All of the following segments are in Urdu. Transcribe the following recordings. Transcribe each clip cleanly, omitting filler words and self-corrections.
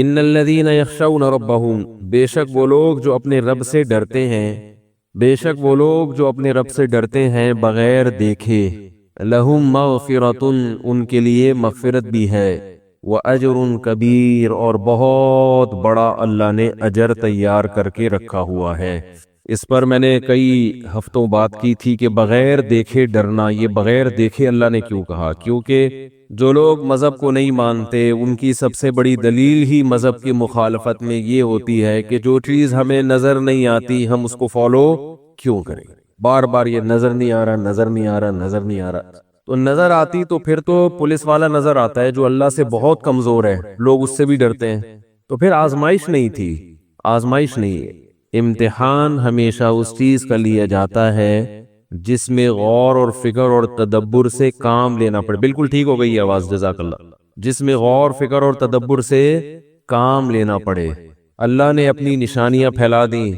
ان الذین یخشون ربہم، بے شک وہ لوگ جو اپنے رب سے ڈرتے ہیں، بے شک وہ لوگ جو اپنے رب سے ڈرتے ہیں بغیر دیکھے، لہم مغفرۃ، ان کے لیے مغفرت بھی ہے، وَأَجْرٌ کبیر، اور بہت بڑا اللہ نے اجر تیار کر کے رکھا ہوا ہے۔ اس پر میں نے کئی ہفتوں بات کی تھی کہ بغیر دیکھے ڈرنا، یہ بغیر دیکھے اللہ نے کیوں کہا؟ کیونکہ جو لوگ مذہب کو نہیں مانتے ان کی سب سے بڑی دلیل ہی مذہب کی مخالفت میں یہ ہوتی ہے کہ جو چیز ہمیں نظر نہیں آتی ہم اس کو فالو کیوں کریں؟ بار بار یہ نظر نہیں آ رہا، نظر نہیں آ رہا، نظر نہیں آ رہا۔ تو نظر آتی تو پھر تو پولیس والا نظر آتا ہے جو اللہ سے بہت کمزور ہے، لوگ اس سے بھی ڈرتے ہیں۔ تو پھر آزمائش نہیں تھی، آزمائش نہیں ہے۔ امتحان ہمیشہ اس چیز کا لیا جاتا ہے جس میں غور اور فکر اور تدبر سے کام لینا پڑے۔ بالکل ٹھیک ہو گئی آواز، جزاک اللہ۔ جس میں غور فکر اور تدبر سے کام لینا پڑے۔ اللہ نے اپنی نشانیاں پھیلا دیں،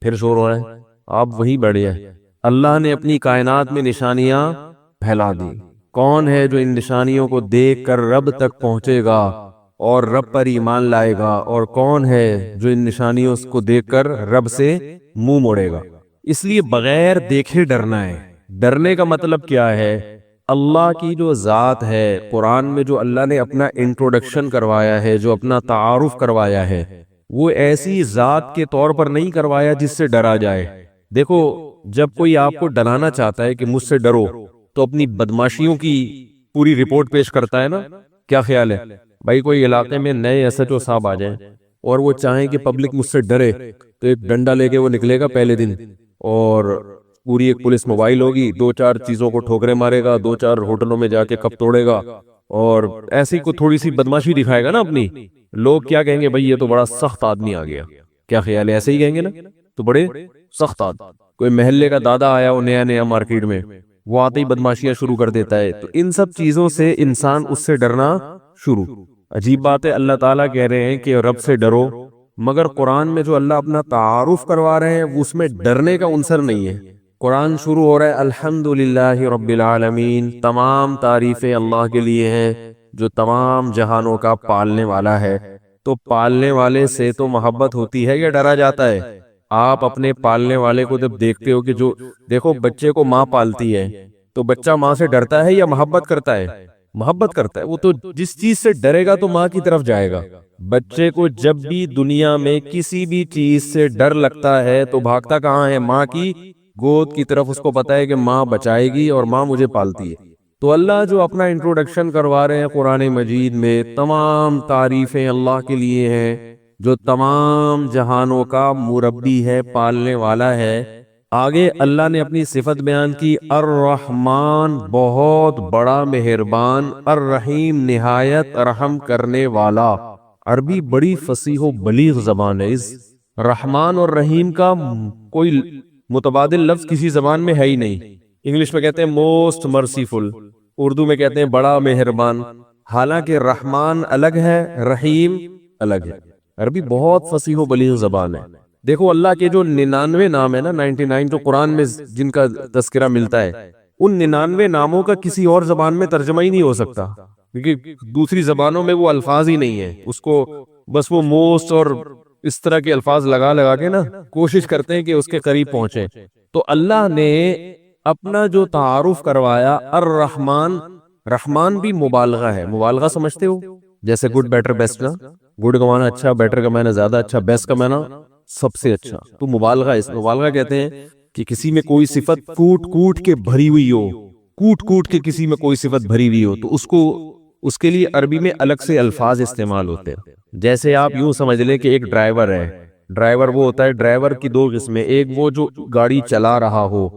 پھر شور ہو رہا ہے، آپ وہی بڑھے ہیں۔ اللہ نے اپنی کائنات میں نشانیاں پھیلا دی۔ کون ہے جو ان نشانیوں کو دیکھ کر رب تک پہنچے گا اور رب پر ایمان لائے گا، اور کون ہے جو ان نشانیوں کو دیکھ کر رب سے منہ موڑے گا؟ اس لیے بغیر دیکھے ڈرنا ہے۔ ڈرنے کا مطلب کیا ہے؟ اللہ کی جو ذات ہے، قرآن میں جو اللہ نے اپنا انٹروڈکشن کروایا ہے، جو اپنا تعارف کروایا ہے، وہ ایسی ذات کے طور پر نہیں کروایا جس سے ڈرا جائے۔ دیکھو، جب کوئی آپ کو ڈرانا چاہتا ہے کہ مجھ سے ڈرو تو اپنی بدماشیوں کی پوری رپورٹ پیش کرتا ہے نا؟ کیا خیال ہے بھائی؟ کوئی علاقے میں نئے ایس ایچ او صاحب آ جائیں اور وہ چاہیں کہ پبلک مجھ سے ڈرے تو ایک ڈنڈا لے کے وہ نکلے گا پہلے دن، اور پوری ایک پولیس موبائل ہوگی، دو چار چیزوں کو ٹھوکرے مارے گا، دو چار ہوٹلوں میں جا کے کپ توڑے گا، اور ایسی کو تھوڑی سی بدماشی دکھائے گا نا اپنی۔ لوگ کیا کہیں گے؟ بھائی یہ تو بڑا سخت آدمی آ گیا۔ کیا خیال ہے؟ ایسے ہی کہیں گے نا؟ تو بڑے سخت آدمی۔ کوئی محلے کا دادا آیا ہو نیا نیا مارکیٹ میں، وہ آتے ہی بدماشیاں شروع کر دیتا ہے۔ تو ان سب چیزوں سے انسان اس سے ڈرنا شروع۔ عجیب بات ہے، اللہ تعالیٰ کہہ رہے ہیں کہ رب سے ڈرو، مگر قرآن میں جو اللہ اپنا تعارف کروا رہے ہیں اس میں ڈرنے کا عنصر نہیں ہے۔ قرآن شروع ہو رہا ہے الحمدللہ رب العالمین، تمام تعریفیں اللہ کے لیے ہیں جو تمام جہانوں کا پالنے والا ہے۔ تو پالنے والے سے تو محبت ہوتی ہے یا ڈرا جاتا ہے؟ آپ اپنے پالنے والے کو جب دیکھتے ہو کہ جو، دیکھو بچے کو ماں پالتی ہے تو بچہ ماں سے ڈرتا ہے یا محبت کرتا ہے؟ محبت کرتا ہے۔ وہ تو جس چیز سے ڈرے گا تو ماں کی طرف جائے گا۔ بچے کو جب بھی دنیا میں کسی بھی چیز سے ڈر لگتا ہے تو بھاگتا کہاں ہے؟ ماں کی گود کی طرف۔ اس کو پتا ہے کہ ماں بچائے گی اور ماں مجھے پالتی ہے۔ تو اللہ جو اپنا انٹروڈکشن کروا رہے ہیں قرآن مجید میں، تمام تعریفیں اللہ کے لیے ہیں جو تمام جہانوں کا مربی ہے، پالنے والا ہے۔ آگے اللہ نے اپنی صفت بیان کی، الرحمن، بہت بڑا مہربان، الرحیم، نہایت رحم کرنے والا۔ عربی بڑی فصیح و بلیغ زبان ہے۔ اس رحمان اور رحیم کا کوئی متبادل لفظ کسی زبان میں ہے ہی نہیں۔ انگلش میں کہتے ہیں موسٹ مرسیفل، اردو میں کہتے ہیں بڑا مہربان، حالانکہ رحمان الگ ہے، رحیم الگ ہے۔ عربی بہت فصیح و بلیغ زبان ہے۔ دیکھو اللہ کے جو 99 نام ہے نا، 99 جو قرآن میں جن کا تذکرہ ملتا ہے، ان 99 ناموں کا کسی اور زبان میں ترجمہ ہی نہیں ہو سکتا، کیونکہ دوسری زبانوں میں وہ الفاظ ہی نہیں ہیں۔ اس کو بس وہ موسٹ اور اس طرح کے الفاظ لگا لگا کے نا کوشش کرتے ہیں کہ اس کے قریب پہنچے۔ تو اللہ نے اپنا جو تعارف کروایا الرحمن، رحمان بھی مبالغہ ہے۔ مبالغہ سمجھتے ہو؟ جیسے گڈ بیٹر بیسٹ نا، گڈ کا معنی اچھا، بیٹر کا معنی زیادہ اچھا، بیسٹ کا معنی سب سے اچھا۔ تو مبالغہ، اس مبالغہ کہتے ہیں کہ کسی میں کوئی صفت کوٹ کوٹ کے بھری ہوئی ہو، کوٹ کوٹ کے کسی میں کوئی صفت بھری ہوئی ہو تو اس کے لیے عربی میں الگ سے الفاظ استعمال ہوتے ہیں۔ جیسے آپ یوں سمجھ لیں کہ ایک ڈرائیور ہے۔ ڈرائیور وہ ہوتا ہے، ڈرائیور کی دو قسمیں، ایک وہ جو گاڑی چلا رہا ہو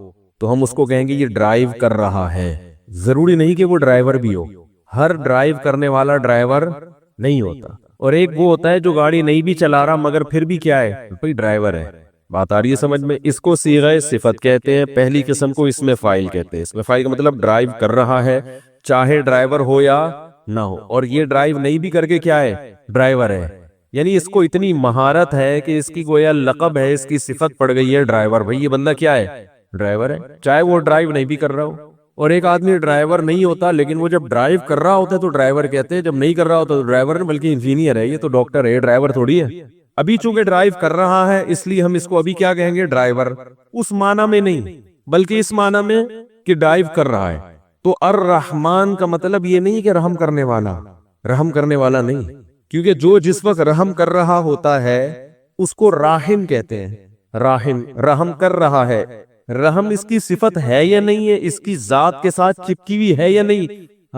تو ہم اس کو کہیں گے یہ ڈرائیو کر رہا ہے، ضروری نہیں کہ وہ ڈرائیور بھی ہو، ہر ڈرائیو کرنے والا ڈرائیور نہیں ہوتا۔ اور ایک وہ ہوتا ہے جو گاڑی نہیں بھی چلا رہا مگر پھر بھی کیا ہے؟ کوئی ڈرائیور ہے۔ بات آ رہی ہے سمجھ میں؟ اس کو صیغہ صفت کہتے ہیں، پہلی قسم کو اس میں فاعل کہتے ہیں۔ اس میں فاعل کا مطلب ڈرائیو کر رہا ہے، چاہے ڈرائیور ہو یا نہ ہو، اور یہ ڈرائیو نہیں بھی کر کے کیا ہے؟ ڈرائیور ہے۔ یعنی اس کو اتنی مہارت ہے کہ اس کی گویا لقب ہے، اس کی صفت پڑ گئی ہے ڈرائیور۔ بھئی یہ بندہ کیا ہے؟ ڈرائیور ہے، چاہے وہ ڈرائیو نہیں بھی کر رہا ہو۔ اور ایک آدمی ڈرائیور نہیں ہوتا لیکن وہ جب ڈرائیو کر رہا ہوتا ہے تو ڈرائیور کہتے ہیں، جب نہیں کر رہا ہوتا تو ڈرائیور نہیں بلکہ انجینئر ہے، یہ تو ڈاکٹر ہے، ڈرائیور تھوڑی ہے۔ ابھی چونکہ ڈرائیو کر رہا ہے اس لیے ہم اس کو ابھی کیا کہیں گے، ڈرائیور، اس معنی میں نہیں بلکہ اس معنی میں کہ ڈرائیو کر رہا ہے۔ تو الرحمن کا مطلب یہ نہیں کہ رحم کرنے والا، رحم کرنے والا نہیں، کیونکہ جو جس وقت رحم کر رہا ہوتا ہے اس کو راحم کہتے ہیں۔ راحم، رحم کر رہا ہے، رحم اس کی صفت ہے یا نہیں ہے، اس کی ذات کے ساتھ چپکی ہوئی ہے یا نہیں،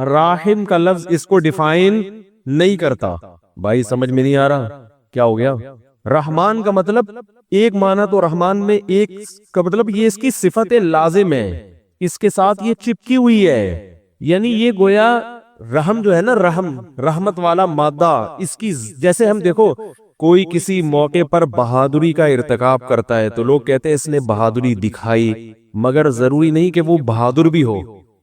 راحم کا لفظ اس کو ڈیفائن نہیں کرتا۔ بھائی سمجھ میں نہیں آ رہا کیا ہو گیا؟ رحمان کا مطلب ایک معنی تو رحمان میں ایک کا مطلب یہ اس کی صفت لازم ہے، اس کے ساتھ یہ چپکی ہوئی ہے، یعنی یہ گویا رحم جو ہے نا، رحم رحمت والا مادہ، اس کی جیسے ہم دیکھو کوئی کسی موقع پر بہادری کا ارتکاب کرتا ہے تو لوگ کہتے ہیں اس نے بہادری دکھائی، مگر ضروری نہیں کہ وہ بہادر بھی ہو۔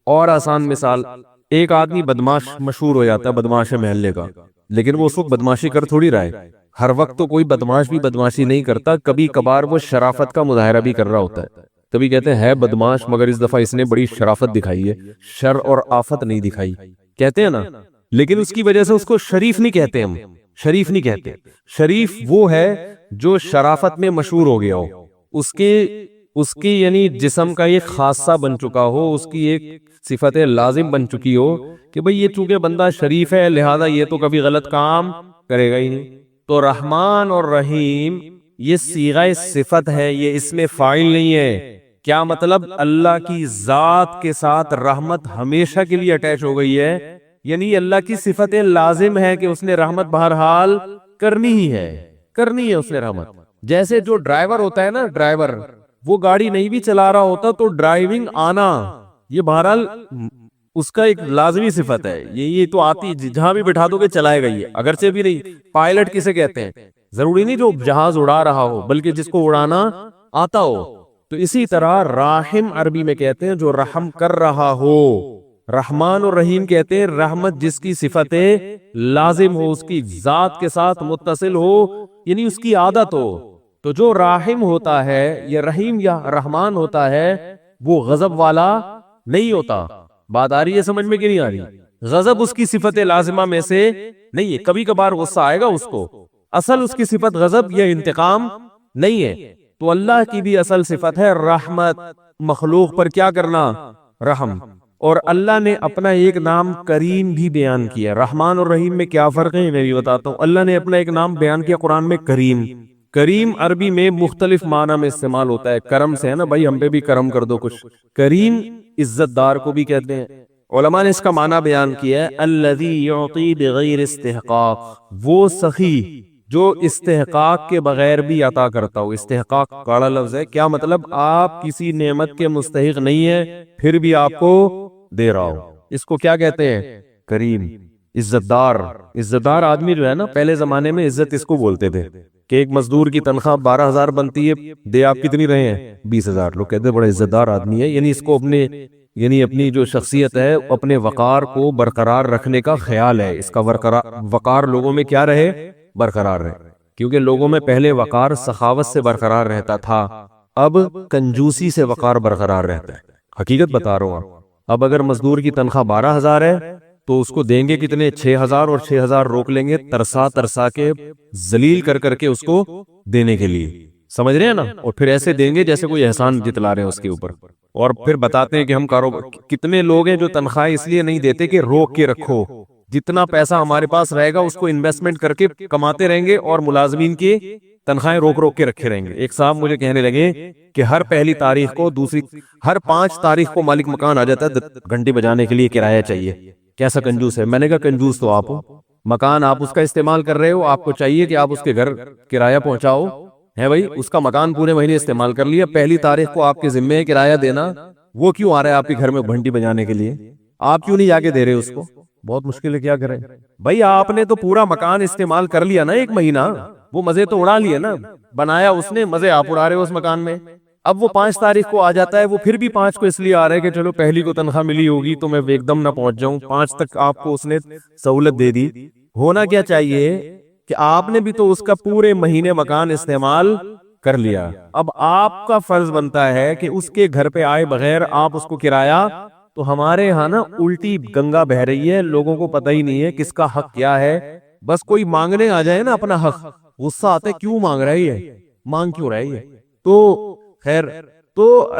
اور آسان مثال، ایک آدمی بدماش مشہور ہو جاتا ہے، بدماش محلے کا، لیکن وہ اس وقت بدماشی کر تھوڑی رہا ہے، ہر وقت تو کوئی بدماش بھی بدماشی نہیں کرتا، کبھی کبھار وہ شرافت کا مظاہرہ بھی کر رہا ہوتا ہے۔ کبھی کہتے ہیں ہے بدماش مگر اس دفعہ اس نے بڑی شرافت دکھائی ہے، شر اور آفت نہیں دکھائی، کہتے ہیں نا، لیکن اس کی وجہ سے اس کو شریف نہیں کہتے، ہم شریف نہیں کہتے۔ شریف وہ ہے جو شرافت میں مشہور ہو گیا ہو، اس کی یعنی جسم کا ایک خاصہ بن چکا ہو، اس کی ایک صفت لازم بن چکی ہو کہ بھئی یہ چونکہ بندہ شریف ہے لہذا یہ تو کبھی غلط کام کرے گا ہی نہیں۔ تو رحمان اور رحیم یہ صیغہ صفت ہے، یہ اس میں فاعل نہیں ہے۔ کیا مطلب؟ اللہ کی ذات کے ساتھ رحمت ہمیشہ کے لیے اٹیچ ہو گئی ہے، یعنی اللہ کی صفت لازم ہے کہ اس نے رحمت بہرحال کرنی ہی ہے، کرنی ہے اس نے رحمت۔ جیسے جو ڈرائیور ہوتا ہے نا، ڈرائیور وہ گاڑی نہیں بھی چلا رہا ہوتا تو ڈرائیونگ آنا یہ بہرحال اس کا ایک لازمی صفت ہے، یہ تو آتی جہاں بھی بٹھا دو گے چلائے گا یہ، اگرچہ بھی نہیں۔ پائلٹ کسے کہتے ہیں؟ ضروری نہیں جو جہاز اڑا رہا ہو بلکہ جس کو اڑانا آتا ہو۔ تو اسی طرح راحم عربی میں کہتے ہیں جو رحم کر رہا ہو، رحمان اور رحیم کہتے ہیں رحمت جس کی صفت لازم ہو، اس کی ذات کے ساتھ متصل ہو، یعنی اس کی عادت ہو۔ تو جو راحم ہوتا ہے یا رحیم یا رحمان ہوتا ہے وہ غضب والا نہیں ہوتا۔ بات آ رہی ہے سمجھ میں کہ نہیں آ رہی؟ غضب اس کی صفت لازمہ میں سے نہیں ہے، کبھی کبھار غصہ آئے گا اس کو، اصل اس کی صفت غضب یا انتقام نہیں ہے۔ تو اللہ کی بھی اصل صفت ہے رحمت، مخلوق پر کیا کرنا؟ رحم۔ اور اللہ نے اپنا ایک نام کریم بھی بیان کیا۔ رحمان اور رحیم میں کیا فرق ہے میں بھی بتاتا ہوں۔ اللہ نے اپنا ایک نام بیان کیا قرآن میں، کریم۔ کریم عربی میں مختلف معنی میں استعمال ہوتا ہے، کرم سے ہے نا بھائی، ہم پہ بھی کرم کر دو کچھ۔ کریم عزت دار کو بھی کہتے ہیں۔ علماء نے اس کا معنی بیان کیا ہے الذی یعطی بغیر استحقاق، وہ سخی جو استحقاق کے بغیر بھی عطا کرتا ہو۔ استحقاق کاڑا لفظ ہے، کیا مطلب؟ آپ کسی نعمت کے مستحق نہیں ہے پھر بھی آپ کو دے رہا ہو، اس کو کیا کہتے ہیں؟ کریم، عزت دار۔ عزت دار آدمی جو ہے نا، پہلے زمانے میں عزت اس کو بولتے تھے کہ ایک مزدور کی تنخواہ 12,000 بنتی ہے، دے آپ کتنی رہے ہیں؟ 20,000۔ لوگ کہتے ہیں بڑا عزت دار آدمی ہے، یعنی اس کو اپنی جو شخصیت ہے اپنے وقار کو برقرار رکھنے کا خیال ہے، اس کا وقار لوگوں میں کیا رہے؟ برقرار رہے، کیونکہ لوگوں میں پہلے وقار سخاوت سے برقرار رہتا تھا، اب کنجوسی سے وقار برقرار رہتا ہے۔ حقیقت بتا رہا ہوں۔ اب اگر مزدور کی تنخواہ 12,000 ہے تو اس کو دیں گے کتنے؟ 6,000، اور 6,000 روک لیں گے ترسا کے ذلیل کر کے اس کو دینے کے لیے، سمجھ رہے ہیں نا؟ اور پھر ایسے دیں گے جیسے کوئی احسان جتلا رہے ہیں اس کے اوپر، اور پھر بتاتے ہیں کہ ہم کاروبار۔ کتنے لوگ ہیں جو تنخواہ اس لیے نہیں دیتے کہ روک کے رکھو، جتنا پیسہ ہمارے پاس رہے گا اس کو انویسٹمنٹ کر کے کماتے رہیں گے، اور ملازمین کی تنخواہیں روک کے رکھے رہیں گے۔ ایک صاحب مجھے کہنے لگے کہ ہر پہلی تاریخ کو ہر 5 تاریخ کو مالک مکان آ جاتا ہے گھنٹی بجانے کے لیے کرایہ چاہیے۔ کیسا کنجوس ہے؟ میں نے کہا کنجوس تو آپ ہو، مکان آپ اس کا استعمال کر رہے ہو، آپ کو چاہیے کہ آپ اس کے گھر کرایہ پہنچاؤ، ہے بھائی، اس کا مکان پورے مہینے استعمال کر لیا، پہلی تاریخ کو آپ کے ذمے ہے کرایہ دینا، وہ کیوں آ رہا ہے آپ کے گھر میں گھنٹی بجانے کے لیے؟ آپ کیوں نہیں جا کے دے رہے اس کو؟ بہت مشکل ہے، کیا کریں بھائی؟ آپ نے تو پورا مکان استعمال کر لیا نا 1 مہینہ، وہ مزے تو اڑا لیے نا، بنایا اس نے، مزے آپ اڑا رہے ہو اس مکان میں۔ اب وہ 5 تاریخ کو آ جاتا ہے، وہ پھر بھی 5 کو اس لیے آ رہا ہے کہ چلو پہلی کو تنخواہ ملی ہوگی تو میں ایک دم نہ پہنچ جاؤں، 5 تک آپ کو اس نے سہولت دے دی۔ ہونا کیا چاہیے کہ آپ نے بھی تو اس کا پورے مہینے مکان استعمال کر لیا، اب آپ کا فرض بنتا ہے کہ اس کے گھر پہ آئے بغیر آپ اس کو کرایہ تو ہمارے یہاں نا الٹی گنگا بہ رہی ہے، لوگوں کو پتہ ہی نہیں ہے کس کا حق کیا ہے. بس کوئی مانگنے آ جائے نا اپنا حق، غصہ آتا ہے کیوں مانگ رہا ہے یہ، مانگ کیوں رہا ہے یہ. تو خیر، تو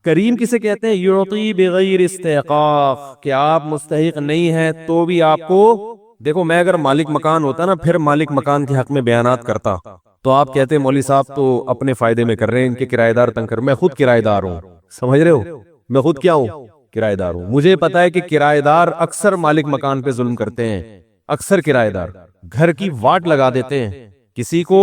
کریم کسے کہتے ہیں؟ یعطی بغیر استحقاق، کہ آپ مستحق نہیں ہیں تو بھی آپ کو. دیکھو میں اگر مالک مکان ہوتا نا پھر مالک مکان کے حق میں بیانات کرتا تو آپ کہتے ہیں مولوی صاحب تو اپنے فائدے میں کر رہے ہیں، ان کے کرایہ دار تنگ کر. میں خود کرایہ دار ہوں، سمجھ رہے ہو، میں خود کیا ہوں؟ کرایہ دار ہوں. مجھے پتا ہے کہ کرایہ دار اکثر مالک مکان پہ ظلم کرتے ہیں. اکثر کرایہ دار گھر کی واٹ لگا دیتے ہیں. کسی کو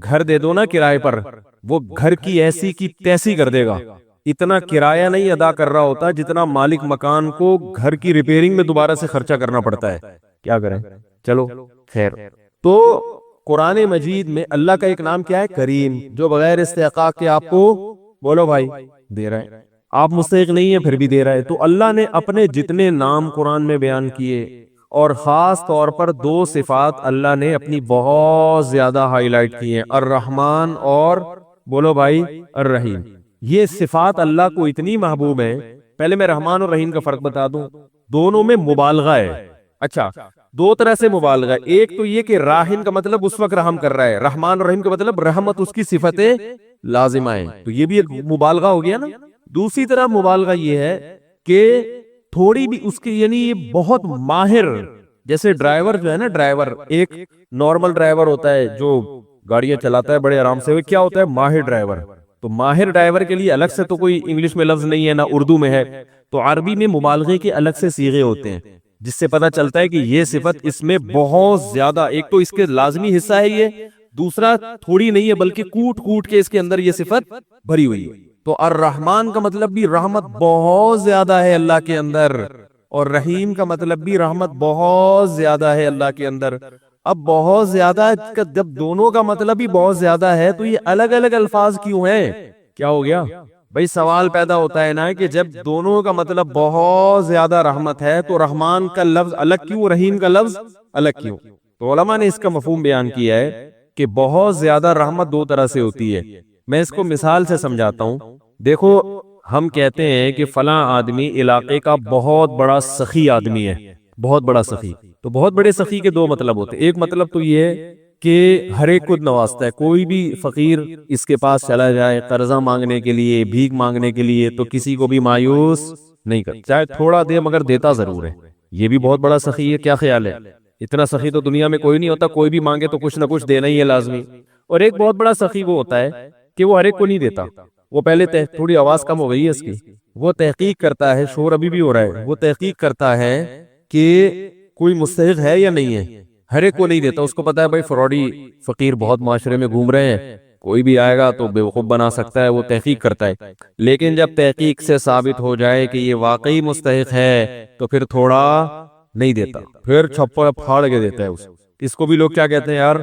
گھر دے دو نا کرائے پر، وہ گھر کی ایسی کی تیسی کر دے گا. اتنا کرایہ نہیں ادا کر رہا ہوتا جتنا مالک مکان کو گھر کی ریپیئرنگ میں دوبارہ سے خرچہ کرنا پڑتا ہے. کیا کریں، چلو خیر. تو قرآن مجید میں اللہ کا ایک نام کیا ہے؟ کریم، جو بغیر استحقاق کے آپ کو، بولو بھائی، دے رہا ہے. آپ مستحق نہیں ہیں پھر بھی دے رہا ہے. تو اللہ نے اپنے جتنے نام قرآن میں بیان کیے، اور خاص طور پر دو صفات اللہ نے اپنی بہت زیادہ ہائی لائٹ کی ہیں، الرحمن اور، بولو بھائی، الرحیم. یہ صفات اللہ کو اتنی محبوب ہیں. پہلے میں رحمان اور رحیم کا فرق بتا دوں. دونوں میں مبالغہ ہے. اچھا، دو طرح سے مبالغہ. ایک تو یہ کہ راحم کا مطلب اس وقت رحم کر رہا ہے، رحمان اور رحیم کا مطلب رحمت اس کی صفتیں لازمہ ہیں، تو یہ بھی ایک مبالغہ ہو گیا نا. دوسری طرح مبالغہ یہ ہے کہ تھوڑی بھی اس کی، یعنی یہ بہت ماہر. جیسے ڈرائیور جو ہے نا، ڈرائیور ایک نارمل ڈرائیور ہوتا ہے جو گاڑیاں چلاتا ہے بڑے آرام سے، وہ کیا ہوتا ہے؟ ماہر ڈرائیور. تو ماہر ڈرائیور کے لیے الگ سے تو کوئی انگلش میں لفظ نہیں ہے، نہ اردو میں ہے. تو عربی میں مبالغے کے الگ سے صیغے ہوتے ہیں، جس سے پتہ چلتا ہے کہ یہ صفت اس میں بہت زیادہ، ایک تو اس کے لازمی حصہ ہے یہ، دوسرا تھوڑی نہیں ہے بلکہ کوٹ کوٹ کے اس کے اندر یہ صفت بھری ہوئی ہے. تو الرحمن کا مطلب بھی رحمت بہت زیادہ ہے اللہ کے اندر، اور رحیم کا مطلب بھی رحمت بہت زیادہ ہے اللہ کے اندر. اب بہت زیادہ، جب دونوں کا مطلب بھی بہت زیادہ ہے تو یہ الگ الگ الفاظ کیوں ہیں؟ کیا ہو گیا بھائی؟ سوال پیدا ہوتا ہے نا کہ جب دونوں کا مطلب بہت زیادہ رحمت ہے تو رحمان کا لفظ الگ کیوں، رحیم کا لفظ الگ کیوں؟ تو علماء نے اس کا مفہوم بیان کیا ہے کہ بہت زیادہ رحمت دو طرح سے ہوتی ہے. میں اس کو مثال سے سمجھاتا ہوں. دیکھو، ہم کہتے ہیں کہ فلاں آدمی علاقے کا بہت بڑا سخی آدمی ہے، بہت بڑا سخی. تو بہت بڑے سخی کے دو مطلب ہوتے ہیں. ایک مطلب تو یہ ہے کہ ہر ایک کو نوازتا ہے، کوئی بھی فقیر اس کے پاس چلا جائے قرضہ مانگنے کے لیے، بھیک مانگنے کے لیے، تو کسی کو بھی مایوس نہیں کرتا، چاہے تھوڑا دے مگر دیتا ضرور ہے. یہ بھی بہت بڑا سخی ہے. کیا خیال ہے؟ اتنا سخی تو دنیا میں کوئی نہیں ہوتا، کوئی بھی مانگے تو کچھ نہ کچھ دینا ہی ہے لازمی. اور ایک بہت بڑا سخی وہ ہوتا ہے کہ وہ ہر ایک کو نہیں دیتا. وہ پہلے تھوڑی آواز کم ہو گئی ہے اس کی، وہ تحقیق کرتا ہے، شور ابھی بھی ہو رہا ہے، وہ تحقیق کرتا ہے کہ کوئی مستحق ہے یا نہیں ہے. ہر ایک کو نہیں دیتا، اس کو پتا ہے بھائی فراڈی فقیر بہت معاشرے میں گھوم رہے ہیں، کوئی بھی آئے گا تو بیوقوف بنا سکتا ہے. وہ تحقیق کرتا ہے، لیکن جب تحقیق سے ثابت ہو جائے کہ یہ واقعی مستحق ہے تو پھر تھوڑا نہیں دیتا، پھر چھپا پھاڑ کے دیتا ہے. اس کو بھی لوگ کیا کہتے ہیں؟ یار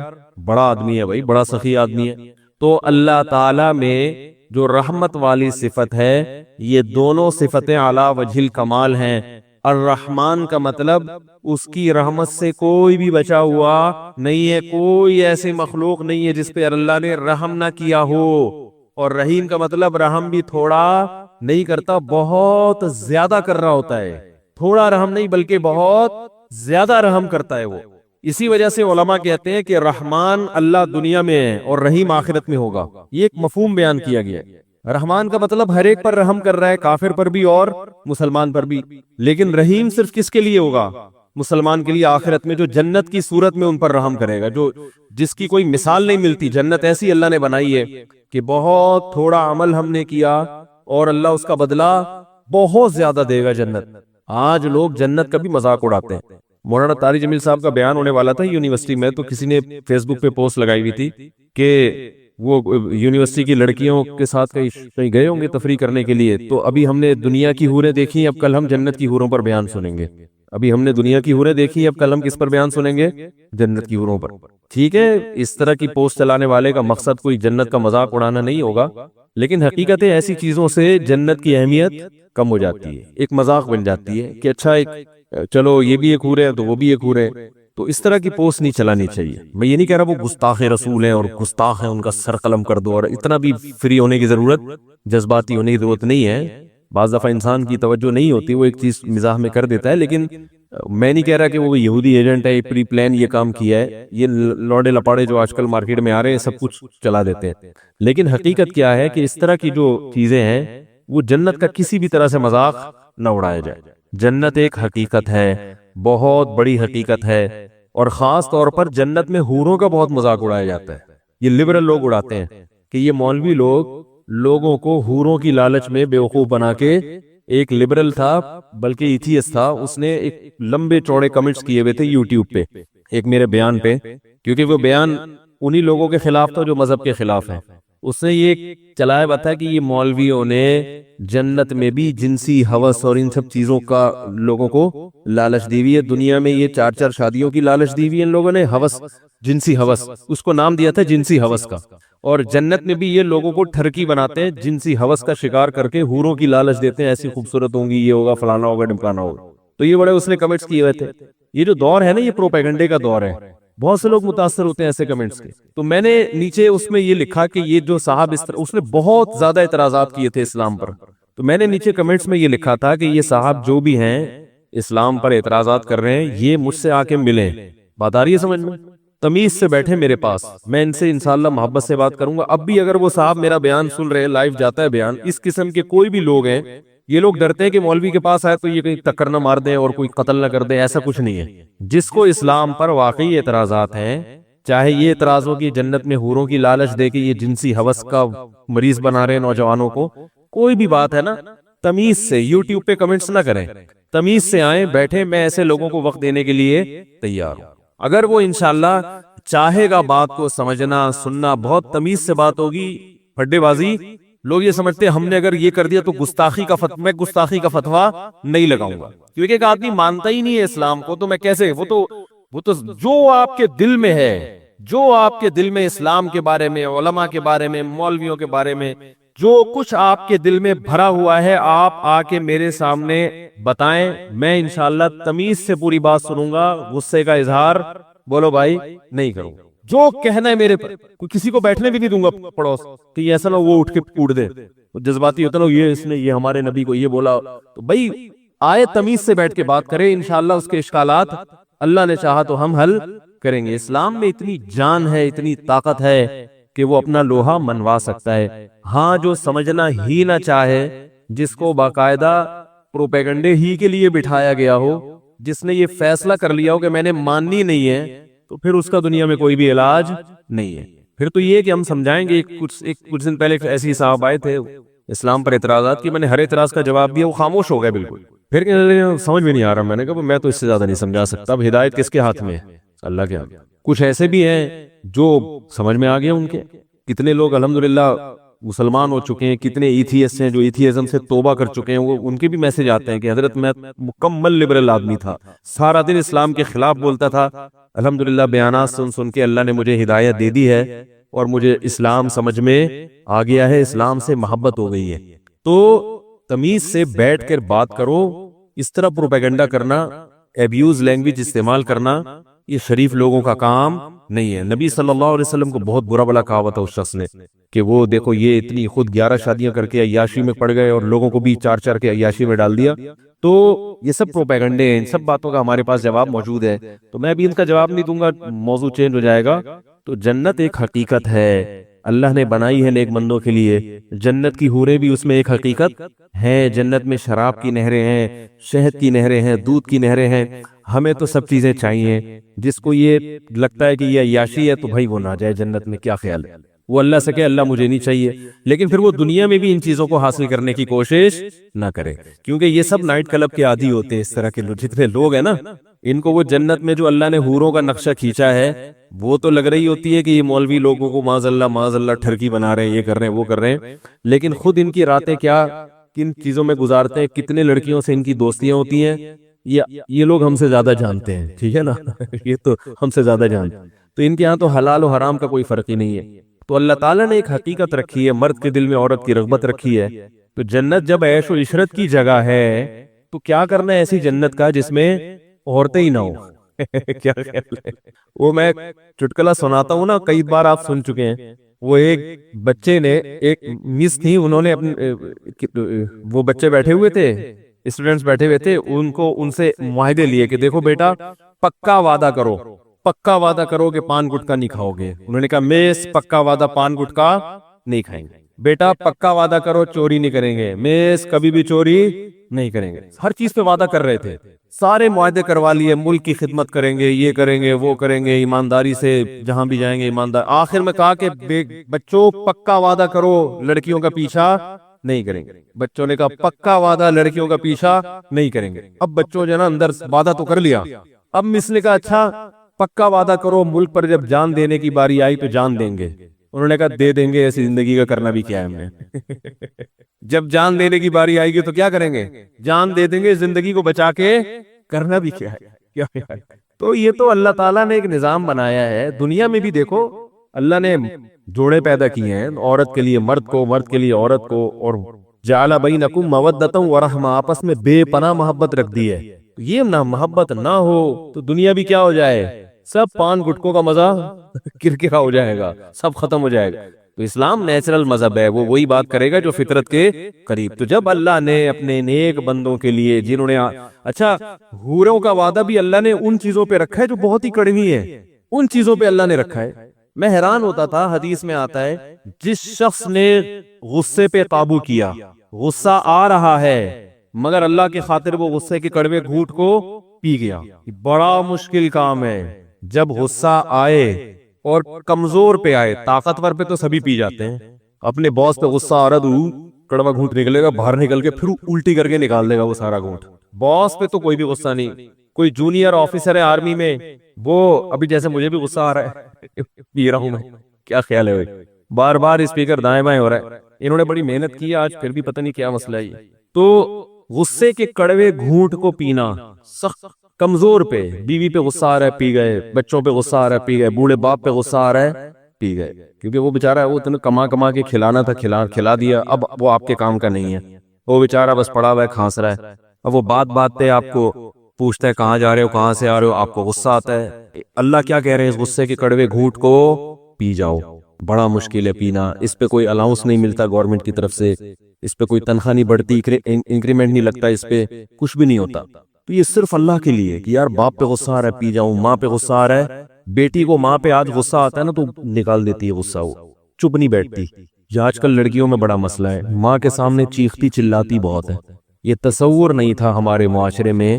بڑا آدمی ہے بھائی، بڑا سخی آدمی ہے. تو اللہ تعالی میں جو رحمت والی صفت ہے، یہ دونوں صفتیں اعلیٰ وجہ الکمال ہیں. الرحمن کا مطلب اس کی رحمت سے کوئی بھی بچا ہوا نہیں ہے، کوئی ایسی مخلوق نہیں ہے جس پہ اللہ نے رحم نہ کیا ہو. اور رحیم کا مطلب رحم بھی تھوڑا نہیں کرتا، بہت زیادہ کر رہا ہوتا ہے. تھوڑا رحم نہیں بلکہ بہت زیادہ رحم کرتا ہے وہ. اسی وجہ سے علماء کہتے ہیں کہ رحمان اللہ دنیا میں ہے اور رحیم آخرت میں ہوگا. یہ ایک مفہوم بیان کیا گیا ہے. رحمان کا مطلب ہر ایک پر رحم کر رہا ہے، کافر پر بھی اور مسلمان پر بھی. لیکن رحیم صرف کس کے لیے ہوگا؟ مسلمان کے لیے آخرت میں، جو جنت کی صورت میں ان پر رحم کرے گا، جو جس کی کوئی مثال نہیں ملتی. جنت ایسی اللہ نے بنائی ہے کہ بہت تھوڑا عمل ہم نے کیا اور اللہ اس کا بدلہ بہت زیادہ دے گا. جنت، آج لوگ جنت کا بھی مذاق اڑاتے ہیں. مولانا طارق جمیل صاحب کا بیان ہونے والا تھا یونیورسٹی میں، تو کسی نے فیس بک پہ پوسٹ لگائی ہوئی تھی کہ وہ یونیورسٹی کی لڑکیوں کے ساتھ کہیں گئے ہوں گے تفریح کرنے کے لیے. تو ابھی ہم نے دنیا کی حوریں دیکھی، اب کل ہم جنت کی حوروں پر بیان سنیں گے. ابھی ہم نے دنیا کی حوریں دیکھی، اب کل ہم کس پر بیان سنیں گے؟ جنت کی حوروں پر. ٹھیک ہے، اس طرح کی پوسٹ چلانے والے کا مقصد کوئی جنت کا مذاق اڑانا نہیں ہوگا، لیکن حقیقت ایسی چیزوں سے جنت کی اہمیت کم ہو جاتی ہے، ایک مذاق بن جاتی ہے کہ اچھا ایک چلو یہ بھی ایک حور ہے تو وہ بھی ایک حور ہے. تو اس طرح کی پوسٹ نہیں چلانی چاہیے. میں یہ نہیں کہہ رہا وہ گستاخ رسول ہیں اور گستاخ ہیں ان کا سر قلم کر دو، اور اتنا بھی فری ہونے کی ضرورت، جذباتی ہونے کی ضرورت نہیں ہے. بعض دفعہ انسان کی توجہ نہیں ہوتی، وہ ایک چیز مزاح میں کر دیتا ہے، لیکن میں نہیں کہہ رہا کہ وہ یہودی ایجنٹ ہے، پری پلان یہ کام کیا ہے. یہ لوڑے لپاڑے جو آج کل مارکیٹ میں آ رہے ہیں سب کچھ چلا دیتے ہیں. لیکن حقیقت کیا ہے کہ اس طرح کی جو چیزیں ہیں وہ جنت کا کسی بھی طرح سے مذاق نہ اڑایا جائے. جنت ایک حقیقت ہے، بہت بڑی حقیقت ہے، اور خاص طور پر جنت میں حوروں کا بہت مذاق اڑایا جاتا ہے. یہ لبرل لوگ اڑاتے ہیں کہ یہ مولوی لوگوں کو حوروں کی لالچ میں بیوقوف بنا کے. ایک لبرل تھا بلکہ ایتھیسٹ تھا، اس نے ایک لمبے چوڑے کمنٹس کیے ہوئے تھے یوٹیوب پہ ایک میرے بیان پہ، کیونکہ وہ بیان انہی لوگوں کے خلاف تھا جو مذہب کے خلاف ہیں. اس نے یہ چلایا بتا کہ یہ مولویوں نے جنت میں بھی جنسی ہوس اور ان سب چیزوں کا لوگوں کو لالچ دی ہوئی ہے. دنیا میں یہ 4 شادیوں کی لالچ دی ہوئی ہے ان لوگوں نے، ہوس، جنسی ہوس، اس کو نام دیا تھا جنسی ہوس کا. اور جنت میں بھی یہ لوگوں کو ٹھرکی بناتے ہیں، جنسی ہوس کا شکار کر کے حوروں کی لالچ دیتے ہیں، ایسی خوبصورت ہوں گی، یہ ہوگا، فلانا ہوگا، ڈمکانا ہوگا. تو یہ بڑے اس نے کمنٹس کیے ہوئے تھے. یہ جو دور ہے نا، یہ پروپیگنڈے کا دور ہے، بہت سے لوگ متاثر ہوتے ہیں ایسے کمنٹس کے. تو میں نے نیچے اس میں یہ لکھا کہ یہ جو صاحب اس نے بہت زیادہ اعتراضات کیے تھے اسلام پر. تو میں نے نیچے کمنٹس میں یہ لکھا تھا کہ یہ صاحب جو بھی ہیں اسلام پر اعتراضات کر رہے ہیں، یہ مجھ سے آ کے ملیں. بات آ رہی ہے سمجھ میں؟ تمیز سے بیٹھے میرے پاس، میں ان سے انشاءاللہ محبت سے بات کروں گا. اب بھی اگر وہ صاحب میرا بیان سن رہے، لائیو جاتا ہے بیان، اس قسم کے کوئی بھی لوگ ہیں، یہ لوگ ڈرتے ہیں کہ مولوی کے پاس آئے تو یہ کہیں ٹکر نہ مار دیں اور کوئی قتل نہ کر دیں. ایسا کچھ نہیں ہے. جس کو اسلام پر واقعی اعتراضات ہیں، چاہے یہ اعتراض ہو کہ جنت میں حوروں کی لالچ دے کے یہ جنسی ہوس کا مریض بنا رہے ہیں نوجوانوں کو، کوئی بھی بات ہے نا، تمیز سے یوٹیوب پہ کمنٹس نہ کریں، تمیز سے آئیں، بیٹھیں. میں ایسے لوگوں کو وقت دینے کے لیے تیار ہوں. اگر وہ انشاءاللہ چاہے گا بات کو سمجھنا سننا، بہت تمیز سے بات ہوگی. پھڈے بازی لوگ یہ سمجھتے ہیں ہم نے اگر یہ کر دیا تو گستاخی کا فتویٰ، میں گستاخی کا فتویٰ نہیں لگاؤں گا، کیونکہ ایک آدمی مانتا ہی نہیں ہے اسلام کو، تو میں کیسے، وہ تو جو آپ کے دل میں ہے، جو آپ کے دل میں اسلام کے بارے میں، علماء کے بارے میں، مولویوں کے بارے میں جو کچھ آپ کے دل میں بھرا ہوا ہے، آپ آ کے میرے سامنے بتائیں. میں انشاءاللہ تمیز سے پوری بات سنوں گا، غصے کا اظہار بولو بھائی نہیں کروں. جو کہنا ہے میرے پر، کوئی کسی کو بیٹھنے بھی نہیں دوں گا پڑوس کہ ایسا نہ وہ اٹھ کے کوڑ دے، جذباتی ہوتا نا، یہ اس نے یہ ہمارے نبی کو یہ بولا. تو بھائی آئے تمیز سے بیٹھ کے بات کرے، انشاءاللہ اس کے اشکالات اللہ نے چاہا تو ہم حل کریں گے. اسلام میں اتنی جان ہے، اتنی طاقت ہے کہ وہ اپنا لوہا منوا سکتا ہے. ہاں جو سمجھنا ہی نہ چاہے، جس کو باقاعدہ پروپیگنڈے ہی کے لیے بٹھایا گیا ہو، جس نے یہ فیصلہ کر لیا ہو کہ میں نے ماننی نہیں ہے، تو پھر اس کا دنیا میں کوئی بھی علاج نہیں ہے. پھر تو یہ کہ ہم سمجھائیں گے. کچھ دن پہلے ایسی صاحب آئے تھے اسلام پر اعتراضات کی، میں نے ہر اعتراض کا جواب دیا، وہ خاموش ہو گئے بالکل. پھر سمجھ میں نہیں آ رہا، میں نے کہا میں تو اس سے زیادہ نہیں سمجھا سکتا. اب ہدایت کس کے ہاتھ میں ہے؟ اللہ کے ہاتھ. کچھ ایسے بھی ہیں جو سمجھ میں آ گیا ان کے. کتنے لوگ الحمدللہ مسلمان ہو چکے ہیں، کتنے ایتھیسٹ ہیں جو ایتھیزم سے توبہ کر چکے ہیں. وہ ان کے بھی میسج آتے ہیں کہ حضرت میں مکمل لبرل آدمی تھا، سارا دن اسلام کے خلاف بولتا تھا، الحمدللہ بیانات سن کے اللہ نے مجھے ہدایت دے دی ہے اور مجھے اسلام سمجھ میں آ گیا ہے، اسلام سے محبت ہو گئی ہے. تو تمیز سے بیٹھ کر بات کرو. اس طرح پروپیگنڈا کرنا، ایبیوز لینگویج استعمال کرنا، یہ شریف لوگوں کا کام نہیں ہے. نبی صلی اللہ علیہ وسلم کو بہت برا بلا کہا ہوا تھا اس شخص نے کہ وہ دیکھو یہ اتنی خود 11 شادیاں کر کے عیاشی میں پڑ گئے اور لوگوں کو بھی 4 کے عیاشی میں ڈال دیا. تو یہ سب پروپیگنڈے ہیں. ان سب باتوں کا ہمارے پاس جواب موجود ہے، تو میں ابھی ان کا جواب نہیں دوں گا، موضوع چینج ہو جائے گا. تو جنت ایک حقیقت ہے، اللہ نے بنائی ہے نیک بندوں کے لیے. جنت کی حوریں بھی اس میں ایک حقیقت ہے. جنت میں شراب کی نہریں ہیں، شہد کی نہریں ہیں، دودھ کی نہریں ہیں. ہمیں تو سب چیزیں چاہیے. جس کو یہ لگتا ہے کہ یہ عیاشی ہے تو بھائی وہ نہ جائے جنت میں. کیا خیال ہے؟ وہ اللہ سے کہے اللہ مجھے نہیں چاہیے، لیکن پھر وہ دنیا میں بھی ان چیزوں کو حاصل کرنے کی کوشش نہ کرے، کیونکہ یہ سب نائٹ کلب کے عادی ہوتے ہیں. اس طرح کے جتنے لوگ ہیں نا، ان کو وہ جنت میں جو اللہ نے حوروں کا نقشہ کھینچا ہے وہ تو لگ رہی ہوتی ہے کہ یہ مولوی لوگوں کو معاذ اللہ ٹھرکی بنا رہے ہیں، یہ کر رہے ہیں، وہ کر رہے ہیں. لیکن خود ان کی راتیں کیا کن چیزوں میں گزارتے ہیں، کتنے لڑکیوں سے ان کی دوستیاں ہوتی ہیں، یہ لوگ ہم سے زیادہ جانتے ہیں. ٹھیک ہے نا یہ تو ہم سے زیادہ جانتے ہیں. تو ان کے ہاں تو حلال و حرام کا کوئی فرق ہی نہیں ہے. تو اللہ تعالیٰ نے ایک حقیقت رکھی ہے، مرد کے دل میں عورت کی رغبت رکھی ہے. تو جنت جب عیش و عشرت کی جگہ ہے تو کیا کرنا ہے ایسی جنت کا جس میں عورتیں ہی نہ ہو کیا خیال ہے؟ وہ میں چٹکلا سناتا ہوں نا، کئی بار آپ سن چکے ہیں وہ ایک بچے نے، ایک مس تھی، انہوں نے وہ بچے بیٹھے ہوئے تھے، اسٹوڈنٹس بیٹھے ہوئے تھے، ان سے معاہدے لیے کہ دیکھو بیٹا پکا وعدہ کرو، پکا وعدہ کرو کہ پان گٹکا نہیں کھاؤ گے. انہوں نے کہا مس پکا وعدہ پان گٹکا نہیں کھائیں گے. بیٹا پکا وعدہ کرو چوری نہیں کریں گے. مس کبھی بھی چوری نہیں کریں گے. ہر چیز پہ وعدہ کر رہے تھے، سارے معاہدے کروا لیے، ملک کی خدمت کریں گے، یہ کریں گے وہ کریں گے، ایمانداری سے جہاں بھی جائیں گے ایماندار. آخر میں کہا کہ بچوں پکا وعدہ کرو لڑکیوں کا پیچھا نہیں کریں گے. بچوں نے کہا پکا وعدہ لڑکیوں کا پیچھا نہیں کریں گے. اب بچوں جو ہے نا اندر وعدہ تو کر لیا. اب مس نے کہا اچھا پکا وعدہ کرو ملک پر جب جان دینے کی باری آئی تو جان دیں گے. انہوں نے کہا دے دیں گے، ایسی زندگی کا کرنا بھی کیا ہے ہم نے. جب جان دینے کی باری آئے گی تو کیا کریں گے؟ جان دے دیں گے. زندگی کو بچا کے کرنا بھی کیا ہے؟ تو یہ تو اللہ تعالیٰ نے ایک نظام بنایا ہے. دنیا میں بھی دیکھو اللہ نے جوڑے پیدا کیے ہیں، عورت کے لیے مرد کو، مرد کے لیے عورت کو، اور جعل بینکم مودۃ ورحمہ، آپس میں بے پناہ محبت رکھ دی ہے. یہ نہ محبت نہ ہو تو دنیا بھی کیا ہو جائے، سب پان گٹکوں کا مزہ کرکرا ہو جائے گا، سب ختم ہو جائے گا. تو اسلام نیچرل مذہب ہے، وہ وہی بات کرے گا جو فطرت کے قریب. تو جب اللہ نے اپنے نیک بندوں کے لیے جنہوں نے اچھا حوروں کا وعدہ بھی اللہ نے ان چیزوں پہ رکھا ہے جو بہت ہی کڑوی ہے، ان چیزوں پہ اللہ نے رکھا ہے. میں حیران ہوتا تھا، حدیث میں آتا ہے جس شخص نے غصے پہ قابو کیا، غصہ آ رہا ہے مگر اللہ کی خاطر وہ غصے کے کڑوے گھونٹ کو پی گیا. بڑا مشکل کام ہے جب غصہ آئے اور کمزور پہ آئے. طاقتور پہ تو سبھی پی جاتے ہیں. اپنے باس پہ غصہ آ رہا تو کڑوا گھونٹ نکلے گا باہر نکل کے، پھر الٹی کر کے نکال دے گا وہ سارا گھونٹ. باس پہ تو کوئی بھی غصہ نہیں. کوئی جونیئر آفیسر ہے آرمی میں، وہ ابھی جیسے مجھے بھی غصہ آ رہا ہے پی رہا ہوں میں، کیا خیال ہے بھائی؟ بار بار اسپیکر دائیں بائیں ہو رہا ہے. انہوں نے بڑی محنت کی آج پھر بھی پتہ نہیں کیا مسئلہ ہے. تو غصے کے کڑوے گھونٹ کو پینا سخت. کمزور پہ، بیوی پہ غصہ آ رہا ہے پی گئے، بچوں پہ غصہ آ رہا ہے پی گئے، بوڑھے باپ پہ غصہ آ رہا ہے پی گئے. کیونکہ وہ بیچارہ وہ اتنے کما کے کھلانا تھا، کھلا دیا، اب وہ آپ کے کام کا نہیں ہے. وہ بیچارہ بس پڑا ہوا ہے کھانس رہا ہے. اب وہ بات پہ آپ کو پوچھتا ہے کہاں جا رہے ہو، کہاں سے آ رہے ہو، آپ کو غصہ آتا ہے. اللہ کیا کہہ رہے ہیں، اس غصے کے کڑوے گھونٹ کو پی جاؤ. بڑا مشکل ہے پینا. اس پہ کوئی الاؤنس نہیں ملتا گورنمنٹ کی طرف سے، اس پہ کوئی تنخواہ نہیں بڑھتی، انکریمنٹ نہیں لگتا، اس پہ کچھ بھی نہیں ہوتا. تو یہ صرف اللہ کے لیے کہ یار باپ پہ غصہ آ رہا ہے پی جاؤں، ماں پہ غصہ آ رہا ہے. بیٹی کو ماں پہ آج غصہ آتا ہے نا تو نکال دیتی ہے غصہ، وہ چپ نہیں بیٹھتی. یہ آج کل لڑکیوں میں بڑا مسئلہ ہے، ماں کے سامنے چیختی چلاتی بہت ہے. یہ تصور نہیں تھا ہمارے معاشرے میں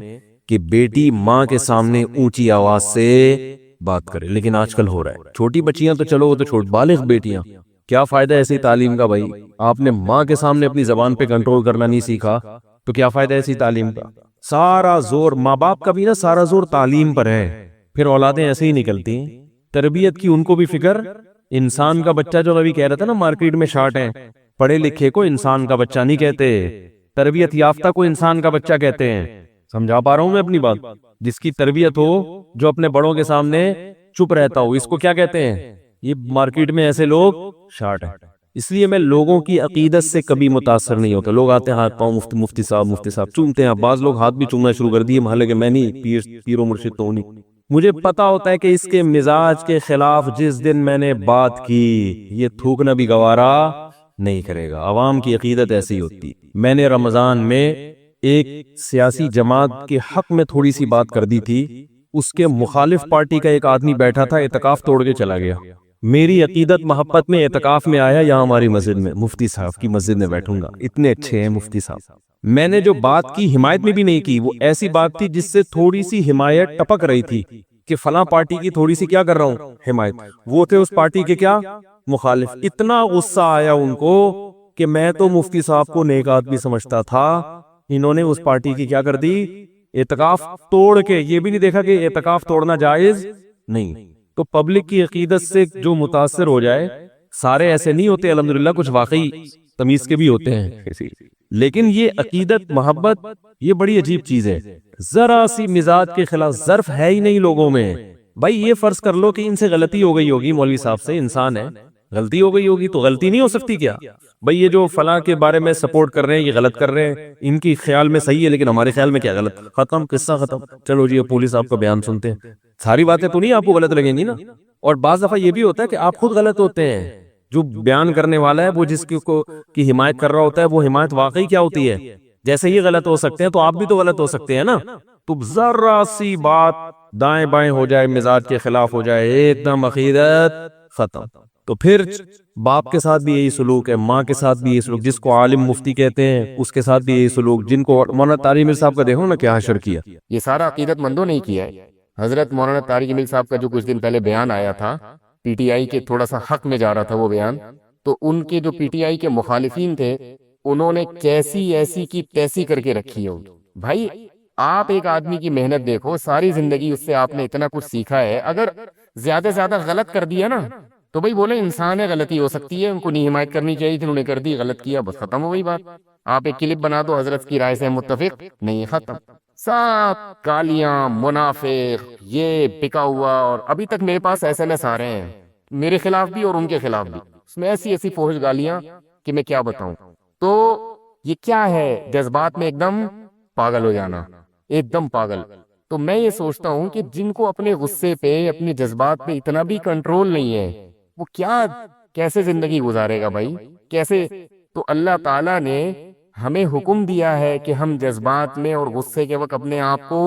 کہ بیٹی ماں کے سامنے اونچی آواز سے بات کرے، لیکن آج کل ہو رہا ہے. چھوٹی بچیاں تو چلو، وہ تو چھوٹ، بالغ بیٹیاں، کیا فائدہ ایسی تعلیم کا بھائی؟ آپ نے ماں کے سامنے اپنی زبان پہ کنٹرول کرنا نہیں سیکھا تو کیا فائدہ ایسی تعلیم کا؟ سارا زور ماں باپ کا بھی نا، سارا زور تعلیم پر ہے. پھر اولادیں ایسے ہی نکلتی ہیں. تربیت کی ان کو بھی فکر. انسان کا بچہ جو ابھی کہہ رہا تھا نا مارکیٹ میں شارٹ ہے، پڑھے لکھے کو انسان کا بچہ نہیں کہتے، تربیت یافتہ کو انسان کا بچہ کہتے ہیں. سمجھا پا رہا ہوں میں اپنی بات؟ جس کی تربیت ہو، جو اپنے بڑوں کے سامنے چپ رہتا ہو، اس کو کیا کہتے ہیں؟ یہ مارکیٹ میں ایسے لوگ شارٹ ہیں. اس لیے میں لوگوں کی عقیدت سے کبھی متاثر نہیں ہوتا. لوگ آتے ہیں ہاتھ پاؤں مفتی صاحب چومتے ہیں. بعض لوگ ہاتھ بھی چومنا شروع کر دیے، محلے کے میں نہیں پیر و مرشد تو نہیں. مجھے پتا ہوتا ہے کہ اس کے مزاج کے خلاف جس دن میں نے بات کی یہ تھوکنا بھی گوارا نہیں کرے گا. عوام کی عقیدت ایسی ہوتی. میں نے رمضان میں ایک سیاسی جماعت کے حق میں تھوڑی سی بات کر دی تھی، اس کے مخالف پارٹی کا ایک آدمی بیٹھا تھا، اعتکاف توڑ کے چلا گیا. میری عقیدت محبت میں اعتکاف میں آیا یہاں ہماری مسجد میں، مفتی صاحب کی مسجد میں بیٹھوں گا، اتنے اچھے ہیں مفتی صاحب. میں نے جو بات کی حمایت میں بھی نہیں کی، وہ ایسی بات تھی جس سے تھوڑی سی حمایت ٹپک رہی تھی کہ فلاں پارٹی کی تھوڑی سی کیا کر رہا ہوں حمایت. وہ تھے اس پارٹی کے کیا مخالف. اتنا غصہ آیا ان کو کہ میں تو مفتی صاحب کو نیک آدمی سمجھتا تھا، انہوں نے اس پارٹی کی کیا کر دی، اعتکاف توڑ کے. یہ بھی نہیں دیکھا کہ اعتکاف توڑنا جائز نہیں. تو پبلک کی عقیدت سے جو متاثر ہو جائے، سارے ایسے نہیں ہوتے الحمدللہ، کچھ واقعی تمیز کے بھی ہوتے ہیں، لیکن یہ عقیدت محبت یہ بڑی عجیب چیز ہے. ذرا سی مزاج کے خلاف ظرف ہے ہی نہیں لوگوں میں. بھائی یہ فرض کر لو کہ ان سے غلطی ہو گئی ہوگی، مولوی صاحب سے، انسان ہے، غلطی ہو گئی ہوگی تو غلطی نہیں ہو سکتی کیا؟ بھائی یہ جو فلاں کے بارے میں سپورٹ کر رہے ہیں یہ غلط کر رہے ہیں، ان کی خیال میں صحیح ہے لیکن ہمارے خیال میں کیا غلط، ختم، قصہ ختم. چلو جی پولیس آپ کا بیان سنتے ہیں. ساری باتیں تو نہیں آپ کو غلط لگیں گی نا. اور بعض دفعہ یہ بھی ہوتا ہے کہ آپ خود غلط ہوتے ہیں جو بیان کرنے والا ہے وہ جس کی حمایت کر رہا ہوتا ہے وہ حمایت واقعی کیا ہوتی ہے. جیسے یہ غلط ہو سکتے ہیں تو آپ بھی تو غلط ہو سکتے ہیں نا. تو ذرا سی بات دائیں بائیں ہو جائے، مزاج کے خلاف ہو جائے، ایک دم عقیدت ختم. تو پھر باپ کے ساتھ بھی یہی سلوک ہے، ماں کے ساتھ بھی یہی سلوک، جس کو عالم مفتی کہتے ہیں اس کے ساتھ بھی یہی سلوک، جن کو مولانا طارق میر صاحب کا دیکھو نا کیا حشر کیا. یہ سارا عقیدت مندوں نے ہی کیا ہے. حضرت مولانا طارق میر صاحب کا جو کچھ دن پہلے بیان آیا تھا، پی ٹی آئی کے تھوڑا سا حق میں جا رہا تھا وہ بیان، تو ان کے جو پی ٹی آئی کے مخالفین تھے انہوں نے کیسی ایسی کی تیسی کر کے رکھی ہے. بھائی آپ ایک آدمی کی محنت دیکھو، ساری زندگی اس سے آپ نے اتنا کچھ سیکھا ہے، اگر زیادہ سے زیادہ غلط کر دیا نا تو بھائی بولے انسان ہے، غلطی ہو سکتی ہے، ان کو نہیں حمایت کرنی چاہیے تھی، انہوں نے کر دی، غلط کیا، بس ختم ہو گئی بات. آپ ایک کلپ بنا دو حضرت کی رائے سے متفق نہیں، ختم. سب گالیاں، منافق، یہ بکا ہوا. اور ابھی تک میرے پاس ایس ایم ایس آ رہے ہیں میرے خلاف بھی اور ان کے خلاف بھی، اس میں ایسی ایسی فوہش گالیاں کہ میں کیا بتاؤں. تو یہ کیا ہے؟ جذبات میں ایک دم پاگل ہو جانا، ایک دم پاگل. تو میں یہ سوچتا ہوں کہ جن کو اپنے غصے پہ، اپنے جذبات پہ اتنا بھی کنٹرول نہیں ہے، وہ کیا کیسے زندگی گزارے گا بھائی؟ کیسے؟ تو اللہ تعالیٰ نے ہمیں حکم دیا ہے کہ ہم جذبات میں اور غصے کے وقت اپنے آپ کو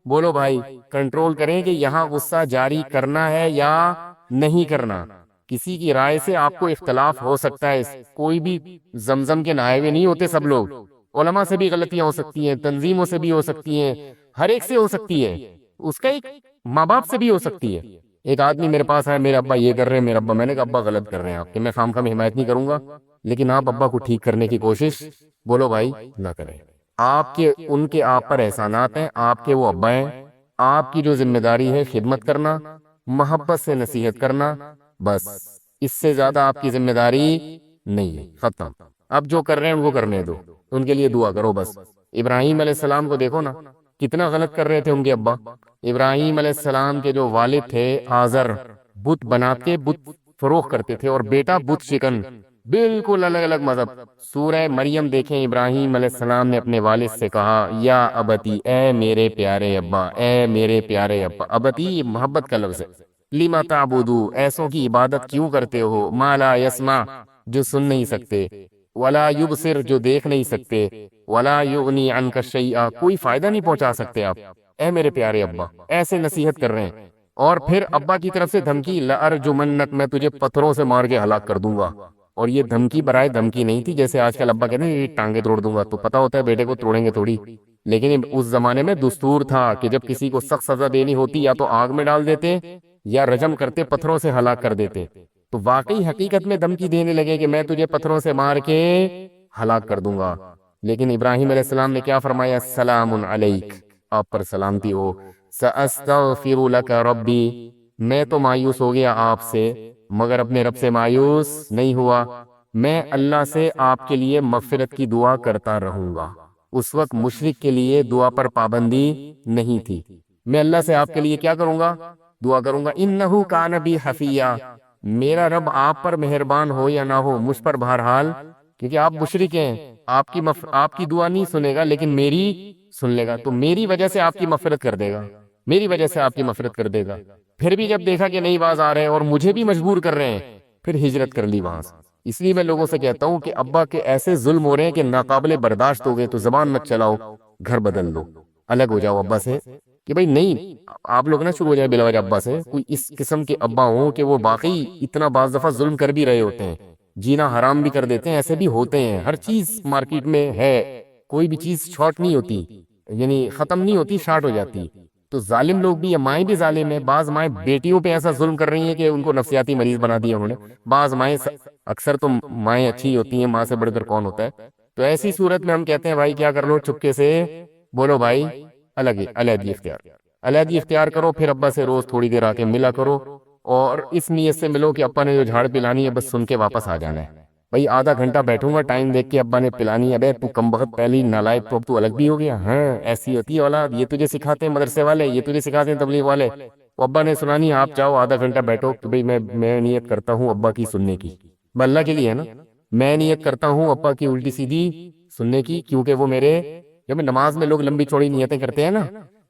بولو بھائی کنٹرول کریں کہ یہاں غصہ جاری کرنا ہے یا نہیں کرنا. کسی کی رائے سے آپ کو اختلاف ہو سکتا ہے، کوئی بھی زمزم کے نہائے ہوئے نہیں ہوتے سب لوگ. علماء سے بھی غلطیاں ہو سکتی ہیں، تنظیموں سے بھی ہو سکتی ہیں، ہر ایک سے ہو سکتی ہے، اس کا ایک ماں باپ سے بھی ہو سکتی ہے. ایک آدمی میرے پاس آیا، میرے ابا یہ کر رہے ہیں، میرے ابا، میں نے کہا ابا غلط کر رہے ہیں آپ کے، میں خام خواہ حمایت نہیں کروں گا، لیکن آپ ابا کو ٹھیک کرنے کی کوشش بولو بھائی نہ کریں. آپ کے ان کے آپ پر احسانات ہیں، آپ کے وہ ابا ہیں، آپ کی جو ذمہ داری ہے خدمت کرنا، محبت سے نصیحت کرنا، بس اس سے زیادہ آپ کی ذمہ داری نہیں ہے، ختم. اب جو کر رہے ہیں ان کو کرنے دو، ان کے لیے دعا کرو بس. ابراہیم علیہ السلام کو دیکھو نا، کتنا غلط کر رہے تھے ان کے ابا. ابراہیم علیہ السلام کے جو والد تھے آزر، بت بنا کے بت فروخت کرتے تھے، اور بیٹا بت شکن، بالکل الگ الگ مذہب. سورہ مریم دیکھیں، ابراہیم علیہ السلام نے اپنے والد سے کہا یا ابتی، اے میرے پیارے ابا، اے میرے پیارے ابا. ابتی محبت کا لفظ ہے. لما تعبدو، ایسوں کی عبادت کیوں کرتے ہو، ما لا یسمع، جو سن نہیں سکتے، ولا یبصر، جو دیکھ نہیں سکتے، ولا یغنی عنک شیئا، کوئی فائدہ نہیں پہنچا سکتے آپ. اے میرے پیارے ابا، ایسے نصیحت کر رہے ہیں. اور پھر ابا کی طرف سے دھمکی، لأرجمنک، میں تجھے پتھروں سے مار کے ہلاک کر دوں گا. اور یہ دھمکی برائے دھمکی نہیں تھی جیسے آج کل ابا کہتے ہیں یہ ٹانگیں توڑ دوں گا، تو پتا ہوتا ہے بیٹے کو توڑیں گے تھوڑی. لیکن اس زمانے میں دستور تھا کہ جب کسی کو سخت سزا دینی ہوتی یا تو آگ میں ڈال دیتے یا رجم کرتے، پتھروں سے ہلاک کر دیتے. تو واقعی حقیقت میں دھمکی دینے لگے کہ میں تجھے پتھروں سے مار کے ہلاک کر دوں گا. لیکن ابراہیم علیہ السلام نے کیا فرمایا؟ سلام علیک، آپ پر سلامتی ہو. سأستغفر لک ربی، میں تو مایوس ہو گیا آپ سے مگر اپنے رب سے مایوس نہیں ہوا. میں اللہ سے آپ کے لیے مغفرت کی دعا کرتا رہوں گا. اس وقت مشرک کے لیے دعا پر پابندی نہیں تھی. میں اللہ سے آپ کے لیے کیا کروں گا؟ دعا کروں گا. انہ کان بی حفیہ، میرا رب آپ پر مہربان ہو یا نہ ہو، مجھ پر بہرحال، کیونکہ آپ مشرک ہیں، آپ کی دعا نہیں سنے گا لیکن میری سن لے گا، تو میری وجہ سے آپ کی مغفرت کر دے گا، میری وجہ سے آپ کی مغفرت کر دے گا. پھر بھی جب دیکھا کہ نہیں باز آ رہے ہیں اور مجھے بھی مجبور کر رہے ہیں، پھر ہجرت کر لی وہاں سے. اس لیے میں لوگوں سے کہتا ہوں کہ ابا کے ایسے ظلم ہو رہے ہیں کہ ناقابل برداشت ہو گئے، تو زبان مت چلاؤ، گھر بدل لو، الگ ہو جاؤ ابا سے. کہ بھائی نہیں، آپ لوگ نہ شروع ہو جائے بلا وجہ ابا سے. کوئی اس قسم کے ابا ہوں کہ وہ واقعی اتنا بعض دفعہ ظلم کر بھی رہے ہوتے ہیں، جینا حرام بھی کر دیتے ہیں، ایسے بھی ہوتے ہیں. ہر چیز مارکیٹ میں ہے، کوئی بھی چیز شارٹ نہیں ہوتی، یعنی ختم نہیں ہوتی، شارٹ ہو جاتی. تو ظالم لوگ بھی، یا مائیں بھی ظالم ہیں. بعض مائیں بیٹیوں پہ ایسا ظلم کر رہی ہیں کہ ان کو نفسیاتی مریض بنا دیا انہوں نے. بعض مائیں، اکثر تو مائیں اچھی ہوتی ہیں، ماں سے بڑھ کر کون ہوتا ہے. تو ایسی صورت میں ہم کہتے ہیں بھائی کیا کر لو، چپکے سے بولو بھائی علیحدگی اختیار کرو. پھر ابا سے روز تھوڑی دیر آ کے ملا کرو، اور اس نیت سے ملو کہ ابا نے جو جھاڑ پلانی ہے بس سن کے واپس آ جانا ہے. بھائی آدھا گھنٹہ بیٹھوں گا، ٹائم دیکھ کے ابا نے پلانی ہے، بے تو کم بخت پہلی نالائق، تو اب تو الگ بھی ہو گیا. ہاں ایسی ہوتی ہے اولاد، یہ تجھے سکھاتے ہیں مدرسے والے، یہ تجھے سکھاتے ہیں تبلیغ والے. وہ ابا نے سنانی، آپ جاؤ آدھا گھنٹہ بیٹھو کہ بھائی میں نیت کرتا ہوں ابا کی سننے کی. اللہ کے لیے ہے نا، میں نیت کرتا ہوں ابا کی الٹی سیدھی سننے کی، کیونکہ وہ میرے، جب نماز میں لوگ لمبی چوڑی نیتیں کرتے ہیں نا،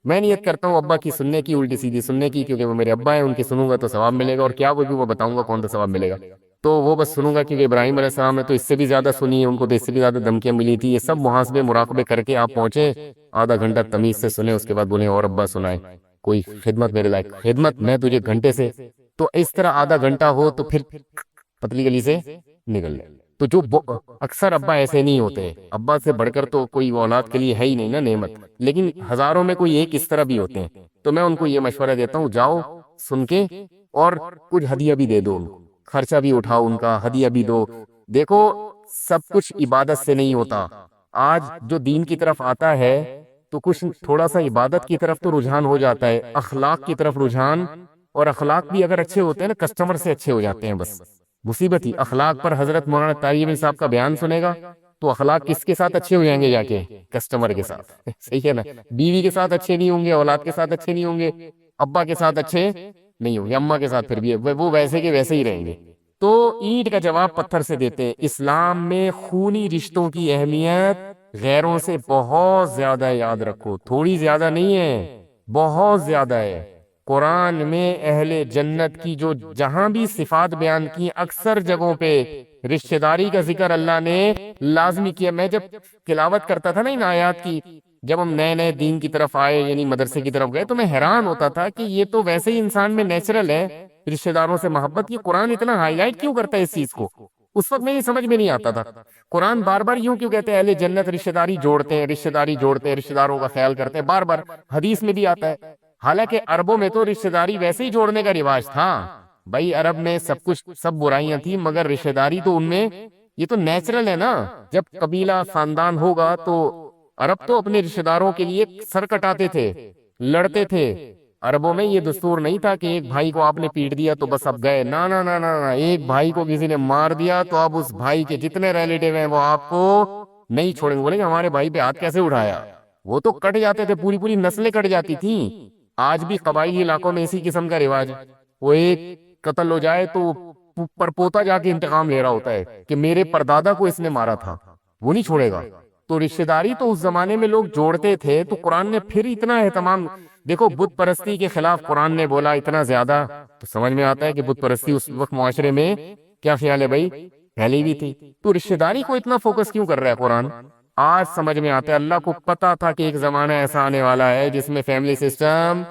میں نیت کرتا ہوں ابا کی سننے کی، الٹی سیدھی سننے کی، کیونکہ وہ میرے ابا ہیں، ان کی سنوں گا تو ثواب ملے گا. اور کیا وہ بھی وہ بتاؤں گا کون سا ثواب ملے گا. تو وہ بس سنوں گا کیونکہ ابراہیم علیہ السلام نے تو اس سے بھی زیادہ سنی ہے، ان کو تو اس سے بھی زیادہ دھمکیاں ملی تھی، یہ سب محاسبے مراقبے کر کے آپ پہنچے، آدھا گھنٹہ تمیز سے سنے، اس کے بعد بولے اور ابا سنائے کوئی خدمت میرے لائق، خدمت میں تجھے گھنٹے سے، تو اس طرح آدھا گھنٹہ ہو تو پھر پتلی گلی سے نکل لے۔ تو جو اکثر ابا ایسے نہیں ہوتے، ابا سے بڑھ کر تو کوئی اولاد کے لیے ہے ہی نہیں نا نعمت، لیکن ہزاروں میں کوئی ایک اس طرح بھی ہوتے ہیں، تو میں ان کو یہ مشورہ دیتا ہوں، جاؤ سن کے اور کچھ ہدیہ بھی دے دو ان کو، خرچہ بھی اٹھاؤ ان کا، ہدیہ بھی دو۔ دیکھو سب کچھ عبادت سے نہیں ہوتا، آج جو دین کی طرف آتا ہے تو کچھ تھوڑا سا عبادت کی طرف تو رجحان ہو جاتا ہے، اخلاق کی طرف رجحان، اور اخلاق بھی اگر اچھے ہوتے ہیں نا کسٹمر سے اچھے ہو جاتے ہیں، بس مصیبت ہی اخلاق پر حضرت مولانا طارق صاحب کا بیان سنے گا تو اخلاق کس کے ساتھ اچھے ہو جائیں گے، جا کے کسٹمر کے ساتھ، صحیح ہے نا، بیوی کے ساتھ اچھے نہیں ہوں گے، اولاد کے ساتھ اچھے نہیں ہوں گے، ابا کے ساتھ اچھے نہیں ہوں گے، اماں کے ساتھ پھر بھی وہ ویسے کے ویسے ہی رہیں گے۔ تو اینٹ کا جواب پتھر سے دیتے ہیں، اسلام میں خونی رشتوں کی اہمیت غیروں سے بہت زیادہ، یاد رکھو، تھوڑی زیادہ نہیں ہے، بہت زیادہ ہے۔ قرآن میں اہل جنت کی جو جہاں بھی صفات بیان کی، اکثر جگہوں پہ رشتہ داری کا ذکر اللہ نے لازمی کیا۔ میں جب تلاوت کرتا تھا نا ان آیات کی، جب ہم نئے نئے دین کی طرف آئے، یعنی مدرسے کی طرف گئے، تو میں حیران ہوتا تھا کہ یہ تو ویسے ہی انسان میں نیچرل ہے رشتہ داروں سے محبت، یہ قرآن اتنا ہائی لائٹ کیوں کرتا ہے اس چیز کو؟ اس وقت میں یہ سمجھ میں نہیں آتا تھا، قرآن بار بار یوں کیوں کہتے ہیں اہل جنت رشتہ داری جوڑتے ہیں، رشتہ داری جوڑتے ہیں، رشتہ داروں کا خیال کرتے ہیں، بار بار حدیث میں بھی آتا ہے۔ حالانکہ عربوں میں تو رشتہ داری ویسے ہی جوڑنے کا رواج تھا بھائی، عرب میں سب کچھ، سب برائیاں تھیں مگر رشتہ داری تو ان میں، یہ تو نیچرل ہے نا، جب قبیلہ خاندان ہوگا تو عرب تو اپنے رشتہ داروں کے لیے سر کٹاتے تھے، لڑتے تھے۔ عربوں میں یہ دستور نہیں تھا کہ ایک بھائی کو آپ نے پیٹ دیا تو بس اب گئے، نا نا نا نا، ایک بھائی کو کسی نے مار دیا تو اب اس بھائی کے جتنے ریلیٹیو ہیں وہ آپ کو نہیں چھوڑیں گے، بولیں گے ہمارے بھائی پہ ہاتھ کیسے اٹھایا، وہ تو کٹ جاتے تھے، پوری پوری نسلیں کٹ جاتی تھیں۔ آج بھی قبائلی علاقوں میں اسی قسم کا رواج ہے، وہ ایک قتل ہو جائے تو پرپوتا جا کے انتقام لے رہا ہوتا ہے کہ میرے پردادا کو اس نے مارا تھا، وہ نہیں چھوڑے گا۔ تو رشتہ داری تو اس زمانے میں لوگ جوڑتے تھے، تو قرآن نے پھر اتنا اہتمام، دیکھو بت پرستی کے خلاف قرآن نے بولا اتنا زیادہ، تو سمجھ میں آتا ہے کہ بت پرستی اس وقت معاشرے میں کیا خیال ہے بھائی، پھیلی بھی تھی، تو رشتہ داری کو اتنا فوکس کیوں کر رہا ہے قرآن؟ آج سمجھ میں آتا ہے، اللہ کو پتا تھا کہ ایک زمانہ ایسا آنے والا ہے جس میں فیملی سسٹم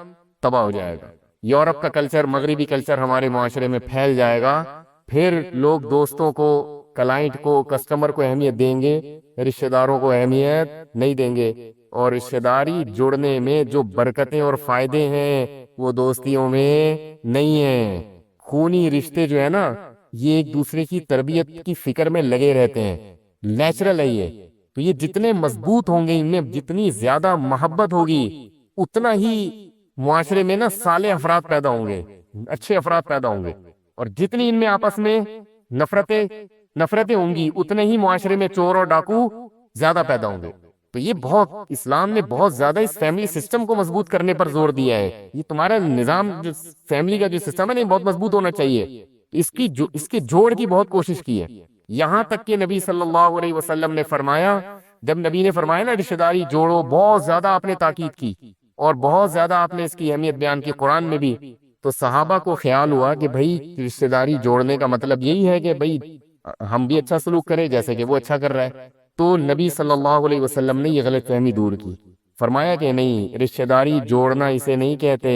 تباہ ہو جائے گا، یورپ کا کلچر، مغربی کلچر ہمارے معاشرے میں پھیل جائے گا، پھر لوگ دوستوں کو، کلائنٹ کو، کسٹمر کو اہمیت دیں گے، رشتہ داروں کو اہمیت نہیں دیں گے، اور رشتہ داری جوڑنے میں جو برکتیں اور فائدے ہیں وہ دوستیوں میں نہیں ہیں۔ خونی رشتے جو ہے نا، یہ ایک دوسرے کی تربیت کی فکر میں لگے رہتے ہیں، نیچرل ہے یہ، تو یہ جتنے مضبوط ہوں گے، ان میں جتنی زیادہ محبت ہوگی، اتنا ہی معاشرے میں نا صالح افراد پیدا ہوں گے، اچھے افراد پیدا ہوں گے، اور جتنی ان میں آپس میں نفرتیں ہوں گی، اتنے ہی معاشرے میں چور اور ڈاکو زیادہ پیدا ہوں گے۔ تو یہ بہت، اسلام نے بہت زیادہ اس فیملی سسٹم کو مضبوط کرنے پر زور دیا ہے، یہ تمہارا نظام جو فیملی کا جو سسٹم ہے نا، بہت مضبوط ہونا چاہیے، اس کے جوڑ کی بہت کوشش کی ہے، یہاں تک کہ نبی صلی اللہ علیہ وسلم نے فرمایا، جب نبی نے فرمایا نا رشتہ داری جوڑو، بہت زیادہ آپ نے تاکید کی اور بہت زیادہ آپ نے اس کی اہمیت بیان کی قرآن میں بھی، تو صحابہ کو خیال ہوا کہ بھائی رشتہ داری جوڑنے کا مطلب یہی ہے کہ بھائی ہم بھی اچھا سلوک کریں جیسے کہ وہ اچھا کر رہا ہے۔ تو نبی صلی اللہ علیہ وسلم نے یہ غلط فہمی دور کی، فرمایا کہ نہیں، رشتہ داری جوڑنا اسے نہیں کہتے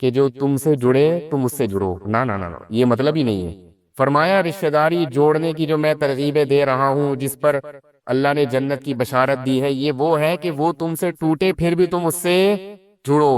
کہ جو تم سے جڑے تم اس سے جڑو، نا نا نا نا، یہ مطلب ہی نہیں ہے۔ فرمایا رشتہ داری جوڑنے کی جو میں ترغیبیں دے رہا ہوں، جس پر اللہ نے جنت کی بشارت دی ہے، یہ وہ ہے کہ وہ تم سے ٹوٹے پھر بھی تم اس سے جڑو۔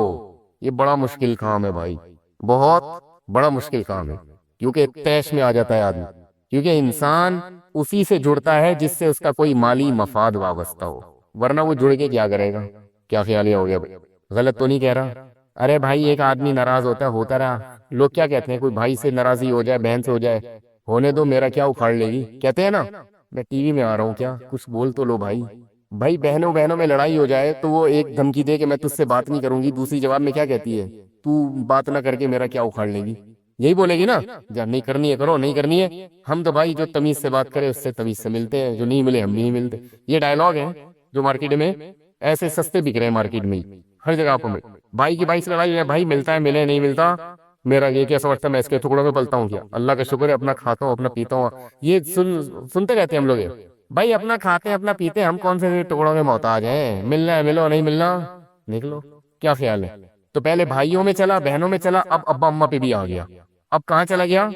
یہ بڑا مشکل کام ہے بھائی، بہت بڑا مشکل کام ہے، کیونکہ طیش میں آ جاتا ہے آدمی، کیونکہ انسان اسی سے جڑتا ہے جس سے اس کا کوئی مالی مفاد وابستہ ہو، ورنہ وہ جڑ کے کیا کرے گا؟ کیا خیال ہو گیا بھائی؟ غلط تو نہیں کہہ رہا؟ ارے بھائی ایک آدمی ناراض ہوتا رہا، لوگ کیا کہتے ہیں، کوئی بھائی سے ناراضی ہو جائے، بہن سے ہو جائے، ہونے دو، میرا کیا اکھاڑ لے گی، کہتے ہیں نا، میں ٹی وی میں آ رہا ہوں، کیا کچھ بول تو لو بھائی۔ بھائی بہنوں میں لڑائی ہو جائے تو وہ ایک دھمکی دے کہ میں تجھ سے بات نہیں کروں گی، دوسری جواب میں کیا کہتی ہے، تو بات نہ کر کے میرا کیا اکھاڑ لے گی، یہی بولے گی نا، جب نہیں کرنی ہے کرو، نہیں کرنی ہے۔ ہم تو بھائی جو تمیز سے بات کرے اس سے تمیز سے ملتے ہیں، جو نہیں ملے ہم نہیں ملتے۔ یہ ڈائلاگ ہے جو مارکیٹ میں ایسے سستے بک رہے ہیں، مارکیٹ میں ہر جگہ آپ کو بھائی کی بھائی سے لڑائی ہے، بھائی ملتا ہے، ملے نہیں ملتا میرا یہ کیا سمجھتا ہے میں اس کے ٹکڑوں میں پلتا ہوں کیا؟ اللہ کا شکر ہے اپنا کھاتا ہوں اپنا پیتا ہوں. یہ سنتے رہتے ہیں ہم لوگ یہ. بھائی اپنا کھاتے ہیں اپنا پیتے ہیں، ہم کون سے ٹکڑوں میں محتاج ہیں؟ ملنا ہے ملو، نہیں ملنا نکلو. کیا خیال ہے؟ تو پہلے بھائیوں میں چلا، بہنوں میں چلا، اب ابا اما پہ بھی آ گیا. اب کہاں چلا گیا؟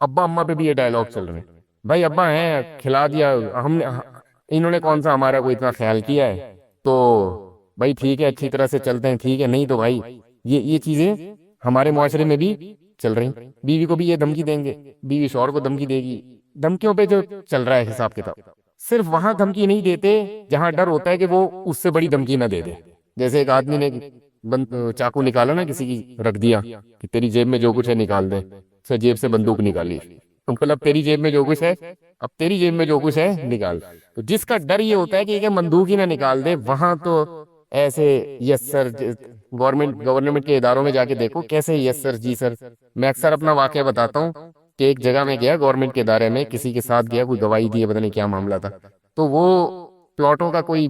ابا اما پہ بھی یہ ڈائلگ چل رہے ہیں. بھائی ابا ہیں، کھلا دیا ہم نے، انہوں نے کون سا ہمارا کوئی اتنا خیال کیا ہے؟ تو بھائی ٹھیک ہے، اچھی طرح سے چلتے ہیں، ٹھیک ہے. نہیں تو بھائی یہ چیزیں ہمارے معاشرے میں بھی چل رہی. بیوی کو بھی یہ دھمکی دیں گے، بیوی شوہر کو دھمکی دے گی. دھمکیوں پہ جو چل رہا ہے حساب کتاب. صرف وہاں دھمکی نہیں دیتے جہاں ڈر ہوتا ہے کہ وہ اس سے بڑی دھمکی نہ دے دے. جیسے ایک آدمی نے چاقو نکالا نا، کسی کی رکھ دیا کہ تیری جیب میں جو کچھ ہے نکال دے. سے جیب سے بندوق نکالی، اب تیری جیب میں جو کچھ ہے، اب تیری جیب میں جو کچھ ہے نکال. تو جس کا ڈر یہ ہوتا ہے کہ بندوق ہی نہ نکال دے، وہاں تو ایسے یس سر. گورنمنٹ کے اداروں میں جا کے دیکھو کیسے یس سر جی سر. میں اکثر اپنا واقعہ بتاتا ہوں کہ ایک جگہ میں گیا گورنمنٹ کے ادارے میں، کسی کے ساتھ گیا، کوئی گواہی دی، پتہ نہیں کیا معاملہ تھا. تو وہ پلاٹوں کا کوئی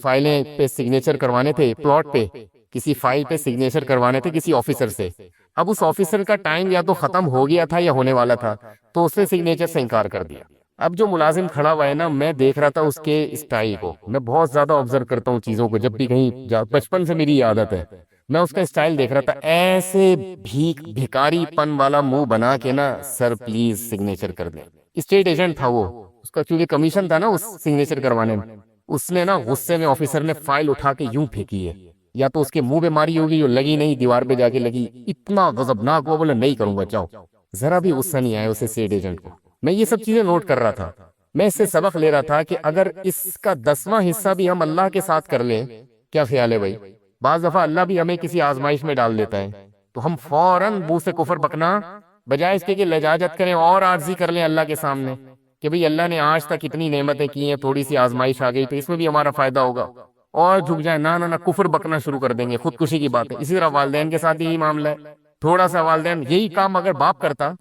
فائلیں پہ سگنیچر کروانے تھے، پلاٹ پہ کسی فائل پہ سگنیچر کروانے تھے کسی آفیسر سے. اب اس آفیسر کا ٹائم یا تو ختم ہو گیا تھا یا ہونے والا تھا، تو اس نے سگنیچر سے انکار کر دیا. اب جو ملازم کھڑا ہوا ہے نا، میں دیکھ رہا تھا اس کے اسٹائل کو. میں بہت زیادہ آبزرو کرتا ہوں چیزوں کو، جب بھی کہیں بچپن سے میری عادت ہے. میں اس کا اسٹائل دیکھ رہا تھا، ایسے بھیکاری پن والا منہ بنا کے نا، سر پلیز سگنیچر کر دیں. اسٹیٹ ایجنٹ تھا وہ، اس کا چونکہ کمیشن تھا نا اس سگنیچر کروانے میں. اس نے نا غصے میں آفیسر نے فائل اٹھا کے یوں پھینکی ہے، یا تو اس کے منہ پہ ماری ہوگی، جو لگی نہیں، دیوار پہ جا کے لگی. اتنا غضبناک ہوا، بولے نہیں کروں گا، جاؤ. ذرا بھی غصہ نہیں آیا اسے اسٹیٹ ایجنٹ کو. میں یہ سب چیزیں نوٹ کر رہا تھا. میں اس سے سبق لے رہا تھا کہ اگر اس کا 10واں حصہ بھی ہم اللہ کے ساتھ کر لیں، کیا خیال ہے بھائی؟ بعض دفعہ اللہ بھی ہمیں کسی آزمائش میں ڈال دیتا ہے، تو ہم فوراً منہ سے کفر بکنا بجائے اس کے کہ لجاجت کریں اور عاجزی کر لیں اللہ کے سامنے کہ بھئی اللہ نے آج تک اتنی نعمتیں کی ہیں، تھوڑی سی آزمائش آ گئی تو اس میں بھی ہمارا فائدہ ہوگا، اور جھک جائیں. نہ کفر بکنا شروع کر دیں گے، خودکشی کی بات ہے. اسی طرح والدین کے ساتھ یہی معاملہ ہے. تھوڑا سا والدین یہی کام اگر باپ کرتا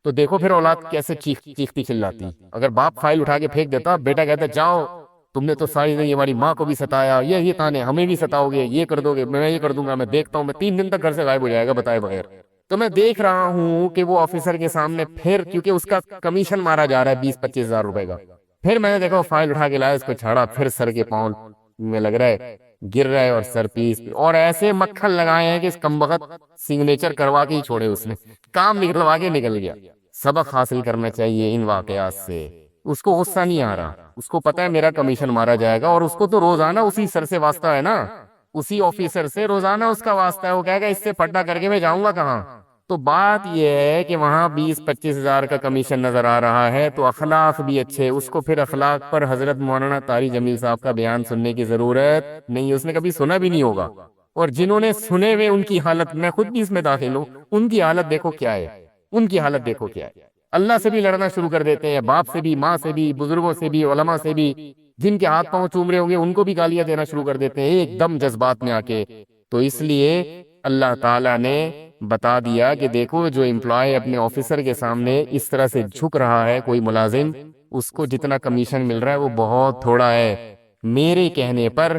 تو دیکھو پھر اولاد کیسے چیختی چلاتی. اگر باپ فائل اٹھا کے پھینک دیتا، بیٹا کہتا جاؤ تم نے تو ساری زندگی ہماری ماں کو بھی ستایا، یہ تانے ہمیں بھی ستاؤ گے، یہ کر دو گے، میں یہ کر دوں گا، میں دیکھتا ہوں. میں 3 دن تک گھر سے غائب ہو جائے گا بتائے بغیر. تو میں دیکھ رہا ہوں کہ وہ آفیسر کے سامنے پھر، کیونکہ اس کا کمیشن مارا جا رہا ہے 20-25 ہزار روپے کا، پھر میں نے دیکھا فائل اٹھا کے لایا، اس کو چھاڑا، پھر سر کے پاؤں میں لگ رہا ہے گر رہا ہے، اور سر پیس، اور ایسے مکھن لگائے ہیں کہ اس کمبخت سگنیچر کروا کے ہی چھوڑے. اس نے کام نکلوا کے نکل گیا. سبق حاصل کرنا چاہیے ان واقعات سے. اس کو غصہ نہیں آ رہا، اس کو پتا ہے میرا کمیشن مارا جائے گا، اور اس کو تو روزانہ اسی سر سے واسطہ ہے نا، اسی آفیسر سے روزانہ اس کا واسطہ ہے. وہ کہے گا اس سے پٹا کر کے میں جاؤں گا کہاں؟ تو بات یہ ہے کہ وہاں 20-25 ہزار کا کمیشن نظر آ رہا ہے، تو اخلاق بھی اچھے. اس کو پھر اخلاق پر حضرت مولانا طاری جمیل صاحب کا بیان سننے کی ضرورت نہیں، اس نے کبھی سنا بھی نہیں ہوگا. اور جنہوں نے سنے ہوئے ان کی حالت، میں خود بھی اس میں داخل ہوں، ان کی حالت دیکھو کیا ہے. ان کی حالت دیکھو کیا ہے. اللہ سے بھی لڑنا شروع کر دیتے ہیں، باپ سے بھی، ماں سے بھی، بزرگوں سے بھی، علماء سے بھی. جن کے ہاتھ پاؤں چوم رہے ہوں گے ان کو بھی گالیاں دینا شروع کر دیتے ہیں ایک دم جذبات میں آ کے. تو اس لیے اللہ تعالیٰ نے بتا دیا کہ دیکھو جو امپلائی اپنے آفیسر کے سامنے اس طرح سے جھک رہا ہے، کوئی ملازم، اس کو جتنا کمیشن مل رہا ہے وہ بہت تھوڑا ہے. میرے کہنے پر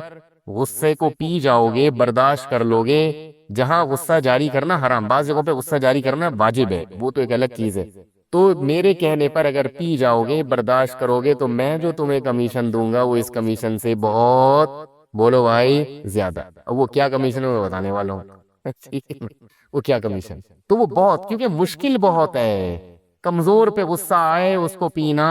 غصے کو پی جاؤ گے، برداشت کر لو گے. جہاں غصہ جاری کرنا حرام، بعض جگہوں پہ غصہ جاری کرنا واجب ہے، وہ تو ایک الگ چیز ہے. تو میرے کہنے پر اگر پی جاؤ گے، برداشت کرو گے، تو میں جو تمہیں کمیشن دوں گا وہ اس کمیشن سے بہت، بولو بھائی، زیادہ. وہ کیا کمیشن ہے وہ بتانے والا ہوں. وہ کیا کمیشن، تو وہ بہت، کیونکہ مشکل بہت ہے. کمزور پہ غصہ آئے اس کو پینا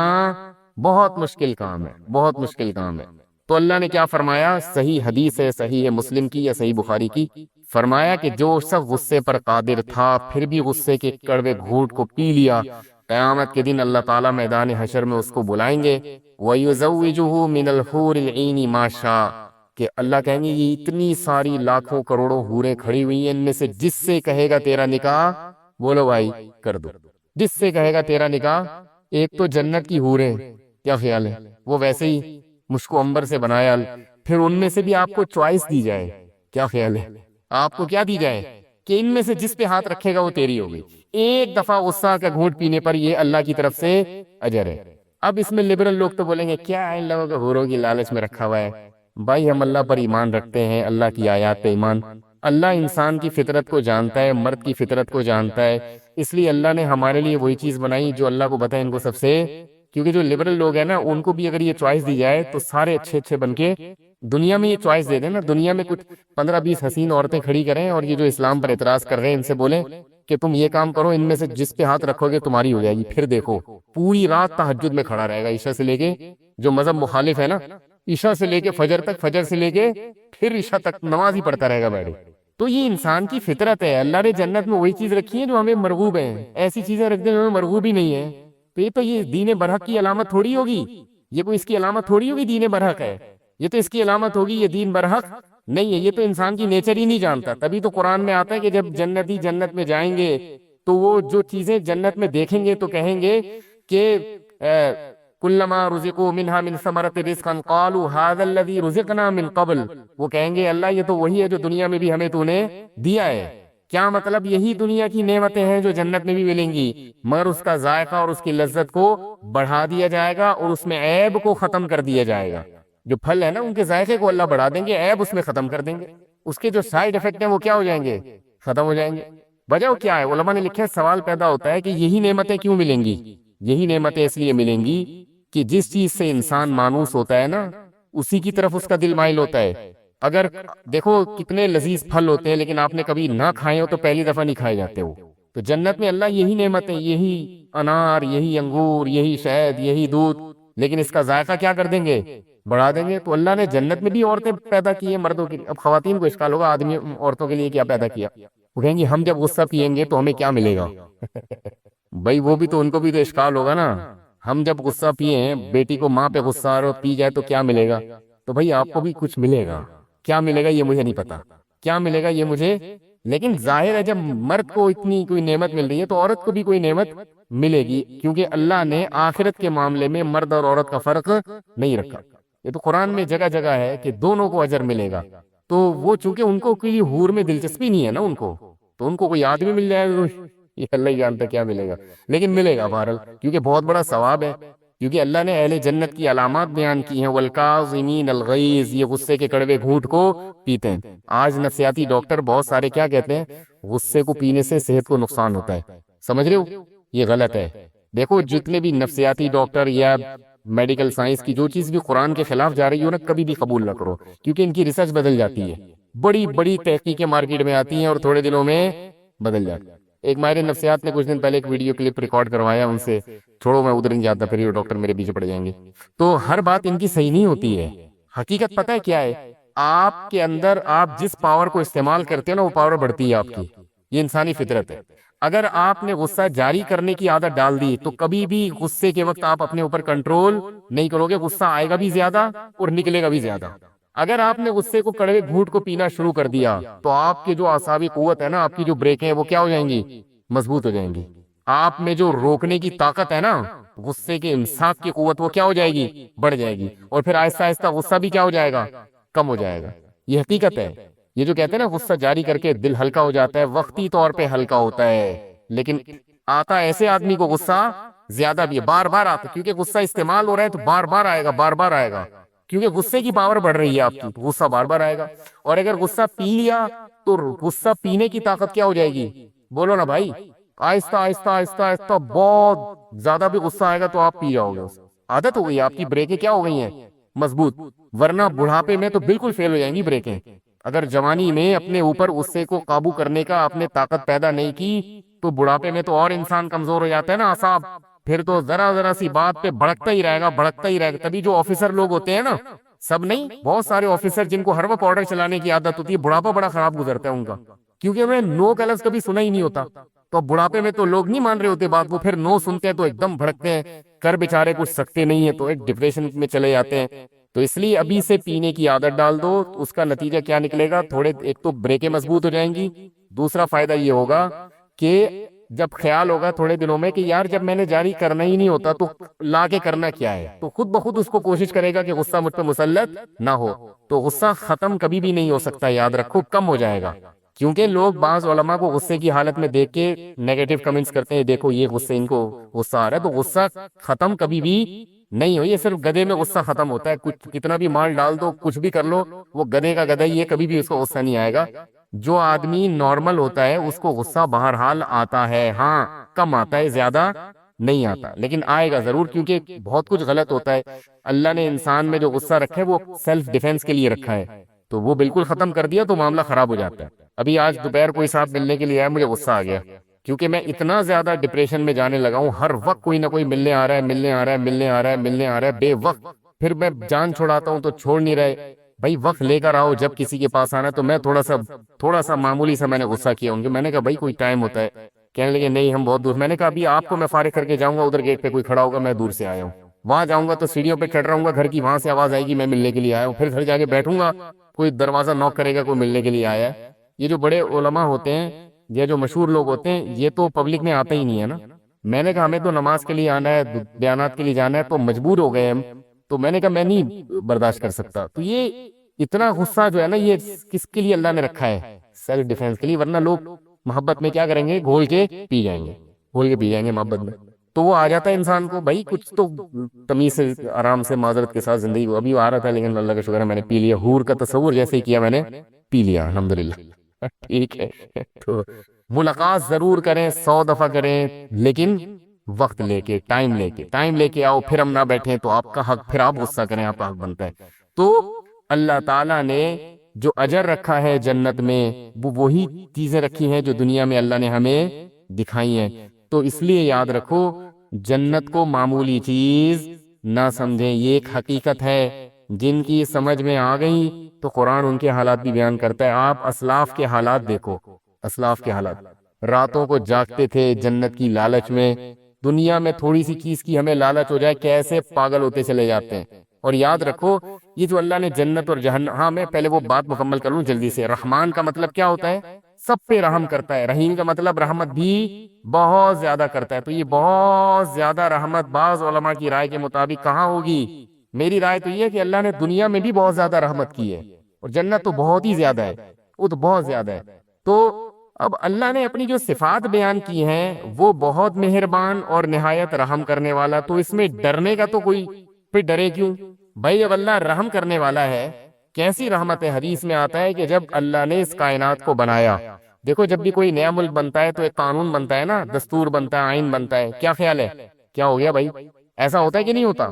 بہت مشکل کام ہے، بہت مشکل کام ہے. تو اللہ نے کیا فرمایا؟ صحیح حدیث ہے، صحیح ہے مسلم کی یا صحیح بخاری کی، فرمایا کہ جو شخص غصے پر قادر تھا پھر بھی غصے کے کڑوے گھونٹ کو پی لیا، قیامت کے دن اللہ تعالیٰ میدان حشر میں اس کو بلائیں گے. وَيُزَوِّجُهُ مِنَ الْحُورِ الْعِينِ مَا شَاءَ، کہ اللہ کہیں گے یہ اتنی ساری لاکھوں کروڑوں حوریں کھڑی ہوئی ہیں، ان میں سے جس سے کہے گا تیرا نکاح، بولو بھائی کر دو. جس سے کہے گا تیرا نکاح. ایک تو جنت کی حوریں، کیا خیال ہے؟ وہ ویسے ہی مشک و عنبر سے بنایا، پھر ان میں سے بھی آپ کو چوائس دی جائے، کیا خیال ہے؟ آپ کو کیا دی جائے کہ ان میں سے جس پہ ہاتھ رکھے گا وہ تیری ہوگی. ایک دفعہ غصہ کا گھونٹ پینے پر یہ اللہ کی طرف سے اجر ہے. اب اس میں لبرل لوگ تو بولیں گے کیا ان لوگوں کو حوروں کی لالچ میں رکھا ہوا ہے. بھائی ہم اللہ پر ایمان رکھتے ہیں، اللہ کی آیات پہ ایمان اللہ انسان کی فطرت کو جانتا ہے، مرد کی فطرت کو جانتا ہے، اس لیے اللہ نے ہمارے لیے وہی چیز بنائی جو اللہ کو بتائے ان کو سب سے، کیونکہ جو لبرل لوگ ہیں نا ان کو بھی اگر یہ چوائس دی جائے تو سارے اچھے اچھے بن کے دنیا میں یہ چوائس دے دیں نا، دنیا میں کچھ 15-20 حسین عورتیں کھڑی کریں اور یہ جو اسلام پر اعتراض کر رہے ہیں ان سے بولیں کہ تم یہ کام کرو، ان میں سے جس پہ ہاتھ رکھو گے تمہاری ہو جائے گی، پھر دیکھو پوری رات تہجد میں کھڑا رہے گا، عشاء سے لے کے، جو مذہب مخالف ہے نا عشاء سے لے کے فجر تک، فجر سے لے کے پھر عشاء تک نماز ہی پڑھتا رہے گا بیٹھے۔ تو یہ انسان کی فطرت ہے، اللہ نے جنت میں وہی چیز رکھی ہے جو ہمیں مرغوب ہیں، ایسی چیزیں رکھ دیں جو ہمیں مرغوب ہی نہیں ہے، تو یہ دین برحق کی علامت تھوڑی ہوگی، یہ کوئی اس کی علامت تھوڑی ہوگی دین برحق ہے، یہ تو اس کی علامت ہوگی یہ دین برحق نہیں ہے، یہ تو انسان کی نیچر ہی نہیں جانتا۔ تبھی تو قرآن میں آتا ہے کہ جب جنتی جنت میں جائیں گے تو وہ جو چیزیں جنت میں دیکھیں گے تو کہیں گے کہ کلما رزقوا منها من ثمرۃ رزقا قالوا هذا الذي رزقنا من قبل، وہ کہیں گے اللہ یہ تو وہی ہے جو دنیا میں بھی ہمیں تو نے دیا ہے۔ کیا مطلب؟ یہی دنیا کی نعمتیں ہیں جو جنت میں بھی ملیں گی، مگر اس کا ذائقہ اور اس کی لذت کو بڑھا دیا جائے گا اور اس میں عیب کو ختم کر دیا جائے گا۔ جو پھل ہے نا ان کے ذائقے کو اللہ بڑھا دیں گے، عیب اس میں ختم کر دیں گے، اس کے جو سائیڈ افیکٹ ہیں وہ کیا ہو جائیں گے؟ ختم ہو جائیں گے۔ وجہ کیا ہے؟ علماء نے لکھا ہے سوال پیدا ہوتا ہے کہ یہی نعمتیں کیوں ملیں گی؟ یہی نعمتیں اس لیے ملیں گی کہ جس چیز سے انسان مانوس ہوتا ہے نا اسی کی طرف اس کا دل مائل ہوتا ہے۔ اگر دیکھو کتنے لذیذ پھل ہوتے ہیں لیکن آپ نے کبھی نہ کھائے ہو تو پہلی دفعہ نہیں کھائے جاتے ہو، تو جنت میں اللہ یہی نعمتیں، یہی انار، یہی انگور، یہی شہد، یہی دودھ، لیکن اس کا ذائقہ کیا کر دیں گے؟ بڑھا دیں گے۔ تو اللہ نے جنت میں بھی عورتیں پیدا کی ہیں مردوں کی، اب خواتین کو اشکال ہوگا آدمی عورتوں کے لیے کیا پیدا کیا؟ وہ کہیں گے ہم جب غصہ پیئیں گے تو ہمیں کیا ملے گا؟ بھائی وہ بھی تو ان کو بھی تو اشکال ہوگا نا، ہم جب غصہ پیئیں، بیٹی کو ماں پہ غصہ آ رہا ہو پی جائے تو کیا ملے گا؟ تو بھائی آپ کو بھی کچھ ملے گا، کیا ملے گا یہ مجھے نہیں پتا، کیا ملے گا یہ مجھے، لیکن ظاہر ہے جب مرد کو اتنی کوئی نعمت مل رہی ہے تو عورت کو بھی کوئی نعمت ملے گی، کیونکہ اللہ نے آخرت کے معاملے میں مرد اور عورت کا فرق نہیں رکھا۔ یہ تو قرآن میں جگہ جگہ ہے کہ دونوں کو اجر ملے گا، تو وہ چونکہ ان کو کوئی حور میں دلچسپی نہیں ہے نا ان کو، تو ان کو کوئی آدمی مل جائے گا یہ اللہ ہی جانتا کیا ملے گا، لیکن ملے گا بہرحال، کیونکہ بہت بڑا ثواب ہے، کیونکہ اللہ نے اہل جنت کی علامات بیان کی ہیں، والکاظمین الغیظ، یہ غصے کے کڑوے گھونٹ کو پیتے ہیں۔ آج نفسیاتی ڈاکٹر بہت سارے کیا کہتے ہیں؟ غصے کو پینے سے صحت کو نقصان ہوتا ہے، سمجھ رہے ہو؟ یہ غلط ہے۔ دیکھو جتنے بھی نفسیاتی ڈاکٹر یا میڈیکل سائنس کی جو چیز بھی قرآن کے خلاف جا رہی ہو نا کبھی بھی قبول نہ کرو، کیونکہ ان کی ریسرچ بدل جاتی ہے، بڑی بڑی تحقیقیں مارکیٹ میں آتی ہیں اور تھوڑے دنوں میں بدل جاتی ہیں۔ ایک ماہر نفسیات نے کچھ دن پہلے ایک ویڈیو کلپ ریکارڈ کروایا ان سے، چھوڑو میں ادھر نہیں جاتا پھر یہ ڈاکٹر میرے پیچھے پڑ جائیں گے، تو ہر بات ان کی صحیح نہیں ہوتی ہے۔ حقیقت پتہ ہے کیا ہے؟ آپ کے اندر آپ جس پاور کو استعمال کرتے ہو نا وہ پاور بڑھتی ہے آپ کی، یہ انسانی فطرت ہے۔ اگر آپ نے غصہ جاری کرنے کی عادت ڈال دی تو کبھی بھی غصے کے وقت آپ اپنے اوپر کنٹرول نہیں کرو گے، غصہ آئے گا بھی زیادہ اور نکلے گا بھی زیادہ۔ اگر آپ نے غصے کو کڑوے گھونٹ کو پینا شروع کر دیا تو آپ کی جو اعصابی قوت ہے نا، آپ کی جو بریکیں ہیں وہ کیا ہو جائیں گی؟ مضبوط ہو جائیں گی۔ آپ میں جو روکنے کی طاقت ہے نا، غصے کے امساک کی قوت، وہ کیا ہو جائے گی؟ بڑھ جائے گی، اور پھر آہستہ آہستہ غصہ بھی کیا ہو جائے گا؟ کم ہو جائے گا۔ یہ حقیقت ہے۔ یہ جو کہتے ہیں نا غصہ جاری کر کے دل ہلکا ہو جاتا ہے، وقتی طور پہ ہلکا ہوتا ہے، لیکن آتا ایسے آدمی کو غصہ زیادہ بھی ہے، بار بار آتا، کیونکہ غصہ استعمال ہو رہا ہے تو بار بار آئے گا، بار بار آئے گا، کیونکہ غصے کی پاور بڑھ رہی ہے آپ کی، غصہ بار بار آئے گا۔ اور اگر غصہ پی لیا تو غصہ پینے کی طاقت کیا ہو جائے گی؟ بولو نا بھائی، آہستہ آہستہ آہستہ آہستہ بہت زیادہ بھی غصہ آئے گا تو آپ پی جاؤ گے، عادت ہو گئی، آپ کی بریکیں کیا ہو گئی ہیں؟ مضبوط۔ ورنہ بڑھاپے میں تو بالکل فیل ہو جائیں گی بریکیں۔ اگر جوانی میں اپنے اوپر غصے کو قابو کرنے کا آپ نے طاقت پیدا نہیں کی تو بڑھاپے میں تو اور انسان کمزور ہو جاتا ہے نا اعصاب، پھر تو ذرا ذرا سی بات پہ بھڑکتا ہی رہے گا، بھڑکتا ہی رہے گا۔ تبھی جو آفیسر لوگ ہوتے ہیں نا، سب نہیں، بہت سارے آفیسر جن کو ہر وقت آرڈر چلانے کی عادت ہوتی ہے، بڑھاپا بڑا خراب گزرتا ہے ان کا، کیونکہ انہیں نو کا لفظ کبھی سنا ہی نہیں ہوتا۔ تو بڑھاپے میں تو لوگ نہیں مان رہے ہوتے بات، وہ پھر نو سنتے ہیں تو ایک دم بھڑکتے ہیں، کر بیچارے کچھ سکتے نہیں ہیں تو ایک ڈپریشن میں چلے جاتے ہیں۔ تو اس لیے ابھی سے پینے کی عادت ڈال دو، اس کا نتیجہ کیا نکلے گا؟ ایک تو بریکیں مضبوط ہو جائیں گی، دوسرا فائدہ یہ ہوگا کہ جب خیال ہوگا تھوڑے دنوں میں کہ یار جب میں نے جاری کرنا ہی نہیں ہوتا تو لا کے کرنا کیا ہے، تو خود بخود اس کو کوشش کرے گا کہ غصہ مجھ پہ مسلط نہ ہو۔ تو غصہ ختم کبھی بھی نہیں ہو سکتا، یاد رکھو، کم ہو جائے گا، کیونکہ لوگ بعض علماء کو غصے کی حالت میں دیکھ کے نیگیٹو کمنٹس کرتے ہیں، دیکھو یہ غصے، ان کو غصہ آ رہا ہے، تو غصہ ختم کبھی بھی نہیں ہو، یہ صرف گدھے میں غصہ ختم ہوتا ہے، کچھ کتنا بھی مال ڈال دو، کچھ بھی کر لو، وہ گدھے کا گدھا ہی ہے، کبھی بھی اس کو غصہ نہیں آئے گا۔ جو آدمی نارمل ہوتا ہے اس کو غصہ بہرحال آتا ہے، ہاں کم آتا ہے، زیادہ نہیں آتا، لیکن آئے گا ضرور، کیونکہ بہت کچھ غلط ہوتا ہے۔ اللہ نے انسان میں جو غصہ رکھا ہے وہ سیلف ڈیفenس کے لیے رکھا ہے، تو وہ بالکل ختم کر دیا تو معاملہ خراب ہو جاتا ہے۔ ابھی آج دوپہر کوئی صاحب ملنے کے لیے آیا، مجھے غصہ آ گیا، کیونکہ میں اتنا زیادہ ڈپریشن میں جانے لگا ہوں، ہر وقت کوئی نہ کوئی ملنے آ رہا ہے، ملنے آ رہا ہے، ملنے آ رہا ہے، ملنے آ رہا ہے بے وقت، پھر میں جان چھڑاتا ہوں تو چھوڑ نہیں رہے۔ بھائی وقت لے کر آؤ، جب کسی کے پاس آنا ہے تو میں تھوڑا سا معمولی سا میں نے غصہ کیا ان کے، میں نے کہا بھائی کوئی ٹائم ہوتا ہے، کہنے لگے نہیں ہم بہت دور، میں نے کہا ابھی آپ کو میں فارغ کر کے جاؤں گا، ادھر گیٹ پہ کوئی کھڑا ہوگا، میں دور سے آیا ہوں، وہاں جاؤں گا تو سیڑھیوں پہ چڑھ رہا ہوں گا گھر کی، وہاں سے آواز آئے گی میں ملنے کے لیے آیا ہوں، پھر گھر جا کے بیٹھوں گا، کوئی دروازہ نوک کرے گا کوئی ملنے کے لیے آیا ہے۔ یہ جو بڑے علماء ہوتے ہیں، یہ جو مشہور لوگ ہوتے ہیں، یہ تو پبلک میں آتے ہی نہیں ہے نا۔ میں نے کہا ہمیں تو نماز کے لیے آنا ہے، بیانات کے لیے جانا ہے، تو مجبور ہو گئے ہم، تو میں نے کہا میں نہیں برداشت کر سکتا۔ تو یہ اتنا غصہ جو ہے نا، یہ کس کے لیے اللہ نے رکھا ہے؟ سیلف ڈیفenس کے لیے، ورنہ لوگ محبت میں کیا کریں گے، گھول کے پی جائیں گے، گھول کے پی جائیں گے محبت میں، تو وہ آ جاتا ہے انسان کو بھائی کچھ تو تمیز سے آرام سے معذرت کے ساتھ زندگی کو، ابھی آ رہا تھا لیکن اللہ کا شکر ہے میں نے پی لیا، حور کا تصور جیسے ہی کیا میں نے پی لیا الحمدللہ۔ ٹھیک ہے، تو ملاقات ضرور کریں، 100 دفعہ کریں، لیکن وقت لے کے، ٹائم لے کے آؤ، پھر ہم نہ بیٹھیں تو آپ کا حق، پھر آپ غصہ کریں آپ کا حق بنتا ہے۔ تو اللہ تعالیٰ نے جو اجر رکھا ہے جنت میں، وہ وہی چیزیں رکھی ہیں جو دنیا میں اللہ نے ہمیں دکھائی ہیں، تو اس لیے یاد رکھو جنت کو معمولی چیز نہ سمجھیں، یہ ایک حقیقت ہے، جن کی سمجھ میں آ گئی تو قرآن ان کے حالات بھی بیان کرتا ہے۔ آپ اسلاف کے حالات دیکھو، اسلاف کے حالات، راتوں کو جاگتے تھے جنت کی لالچ میں، دنیا میں تھوڑی سی چیز کی ہمیں لالچ ہو جائے کیسے پاگل ہوتے چلے جاتے ہیں۔ اور یاد رکھو یہ جو اللہ نے جنت اور جہنم، ہاں میں پہلے وہ بات مکمل کر لوں جلدی سے، رحمان کا مطلب کیا ہوتا ہے؟ سب پہ رحم کرتا ہے، رحیم کا مطلب رحمت بھی بہت زیادہ کرتا ہے، تو یہ بہت زیادہ رحمت بعض علماء کی رائے کے مطابق کہاں ہوگی؟ میری رائے تو یہ ہے کہ اللہ نے دنیا میں بھی بہت زیادہ رحمت کی ہے، اور جنت تو بہت ہی زیادہ ہے، وہ تو بہت زیادہ ہے۔ تو اب اللہ نے اپنی جو صفات بیان کی ہیں وہ بہت مہربان اور نہایت رحم کرنے والا، تو اس میں ڈرنے کا تو کوئی، پھر ڈرے کیوں بھائی؟ جب اللہ رحم کرنے والا ہے، کیسی رحمت ہے؟ حدیث میں آتا ہے کہ جب اللہ نے اس کائنات کو بنایا، دیکھو جب بھی کوئی نیا ملک بنتا ہے تو ایک قانون بنتا ہے نا، دستور بنتا ہے، آئین بنتا ہے، کیا خیال ہے کیا ہو گیا بھائی؟ ایسا ہوتا ہے کہ نہیں ہوتا؟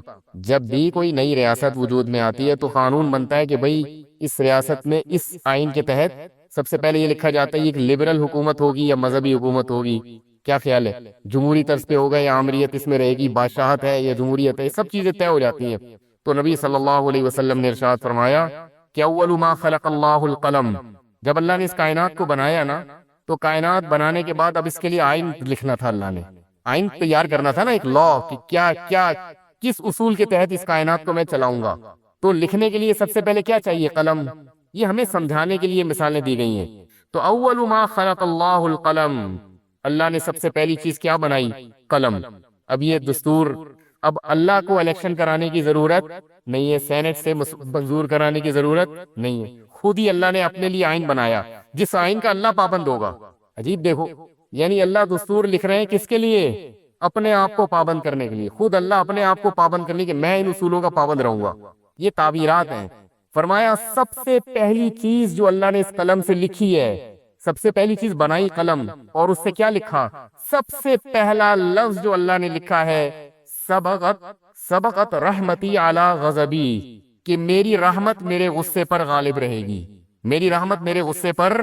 جب بھی کوئی نئی ریاست وجود میں آتی ہے تو قانون بنتا ہے کہ بھائی اس ریاست میں اس آئین کے تحت سب سے پہلے یہ لکھا جاتا ہے یہ ایک لبرل حکومت ہوگی یا مذہبی حکومت ہوگی، کیا خیال ہے؟ جمہوری طرز پہ ہوگا یا آمریت اس میں رہے گی، بادشاہت ہے یا جمہوریت ہے، یہ سب چیزیں طے ہو جاتی ہیں۔ تو نبی صلی اللہ علیہ وسلم نے ارشاد فرمایا کہ اول ما خلق اللہ القلم، جب اللہ نے اس کائنات کو بنایا نا، تو کائنات بنانے کے بعد اب اس کے لیے آئین لکھنا تھا، اللہ نے آئین تیار کرنا تھا نا، ایک لا، کہ کیا کیا کس اصول کے تحت اس کائنات کو میں چلاؤں گا۔ تو لکھنے کے لیے سب سے پہلے کیا چاہیے؟ قلم۔ یہ ہمیں سمجھانے کے لیے مثالیں دی گئی ہیں۔ تو اول ما خلق اللہ القلم، اللہ نے سب سے پہلی چیز کیا بنائی؟ قلم۔ اب یہ دستور، اب اللہ کو الیکشن کرانے کی ضرورت نہیں ہے، سینٹ سے منظور کرانے کی ضرورت نہیں ہے، خود ہی اللہ نے اپنے لیے آئین بنایا جس آئین کا اللہ پابند ہوگا۔ عجیب دیکھو، یعنی اللہ دستور لکھ رہے ہیں کس کے لیے؟ اپنے آپ کو پابند کرنے کے لیے، خود اللہ اپنے آپ کو پابند کرنے کے، میں ان اصولوں کا پابند رہوں گا۔ یہ تعبیرات ہیں۔ فرمایا سب سے پہلی چیز جو اللہ نے اس قلم سے لکھی ہے، سب سے پہلی چیز بنائی قلم، اور اس سے کیا لکھا؟ سب سے پہلا لفظ جو اللہ نے لکھا ہے سبقت رحمتی علی غضبی، کہ میری رحمت میرے غصے پر غالب رہے گی، میری رحمت میرے غصے پر،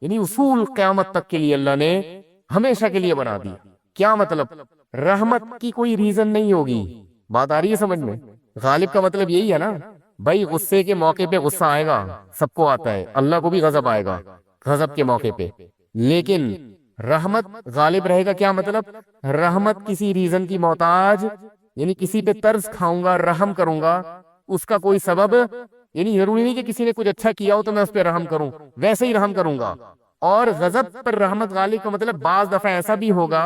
یعنی اصول قیامت تک کے لیے اللہ نے ہمیشہ کے لیے بنا دی۔ کیا مطلب؟ رحمت کی کوئی ریزن نہیں ہوگی، بات آ رہی ہے سمجھ میں؟ غالب کا مطلب یہی ہے نا بھائی، غصے کے موقع پہ غصہ آئے گا، سب کو آتا ہے، اللہ کو بھی غضب آئے گا غضب کے موقع پہ، لیکن رحمت غالب رہے گا۔ کیا مطلب؟ رحمت کسی ریزن کی محتاج، یعنی کسی پہ طرز کھاؤں گا، رحم کروں گا، اس کا کوئی سبب، یعنی ضروری نہیں کہ کسی نے کچھ اچھا کیا ہو تو میں اس پہ رحم کروں، ویسے ہی رحم کروں گا۔ اور غضب پر رحمت غالب کا مطلب بعض دفعہ ایسا بھی ہوگا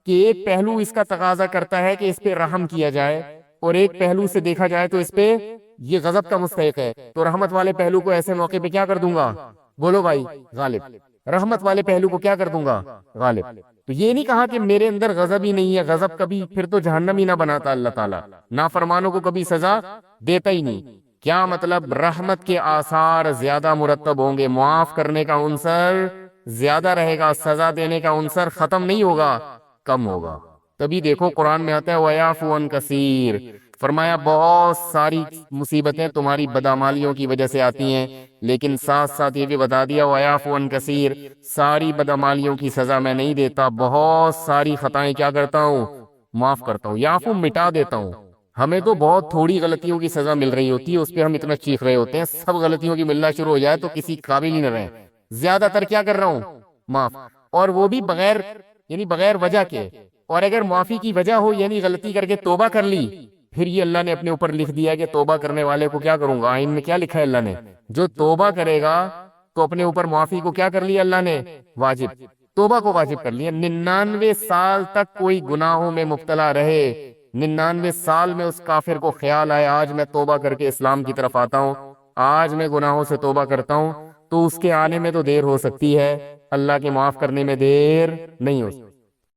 کہ ایک پہلو اس کا تقاضا کرتا ہے کہ اس پہ رحم کیا جائے، اور ایک پہلو سے دیکھا جائے تو اس پہ یہ غضب کا مستحق ہے، تو رحمت والے پہلو کو ایسے موقع پہ کیا کر دوں گا؟ بولو بھائی، غالب۔ رحمت والے پہلو کو کیا کر دوں گا؟ غالب۔ تو یہ نہیں کہا کہ میرے اندر غضب ہی نہیں ہے، غضب کبھی پھر تو جہنم ہی نہ بناتا اللہ تعالیٰ، نافرمانوں کو کبھی سزا دیتا ہی نہیں۔ کیا مطلب؟ رحمت کے آثار زیادہ مرتب ہوں گے، معاف کرنے کا عنصر زیادہ رہے گا، سزا دینے کا عنصر ختم نہیں ہوگا، کم ہوگا۔ تبھی دیکھو قرآن میں آتا ہے وَيَعْفُو عَن كَثِيرٍ، فرمایا بہت ساری مصیبتیں تمہاری بدعمالیوں کی وجہ سے آتی ہیں، لیکن ساتھ ساتھ یہ بھی بتا دیا وَيَعْفُو عَن كَثِيرٍ، ساری بدعمالیوں کی سزا میں نہیں دیتا، بہت ساری خطائیں کیا کرتا ہوں؟ معاف کرتا ہوں، یعفو مٹا دیتا ہوں۔ ہمیں تو بہت تھوڑی غلطیوں کی سزا مل رہی ہوتی ہے، اس پہ ہم اتنا چیخ رہے ہوتے ہیں، سب غلطیوں کی ملنا شروع ہو جائے تو کسی قابل ہی نہ رہے۔ زیادہ تر کیا کر رہا ہوں؟ معاف، اور وہ بھی بغیر یعنی بغیر وجہ کے۔ اور اگر معافی کی وجہ ہو، یعنی غلطی کر کے توبہ کر لی، پھر یہ اللہ نے اپنے اوپر لکھ دیا کہ توبہ کرنے والے کو کیا کروں گا۔ آئین میں کیا لکھا ہے اللہ نے؟ جو توبہ کرے گا تو اپنے اوپر معافی کو کیا کر لیا اللہ نے؟ واجب، توبہ کو واجب کر لیا۔ 99 سال تک کوئی گناہوں میں مبتلا رہے، 99 سال میں اس کافر کو خیال آئے آج میں توبہ کر کے اسلام کی طرف آتا ہوں، آج میں گناہوں سے توبہ کرتا ہوں، تو اس کے آنے میں تو دیر ہو سکتی ہے، اللہ کے معاف کرنے میں دیر نہیں ہو سکتی۔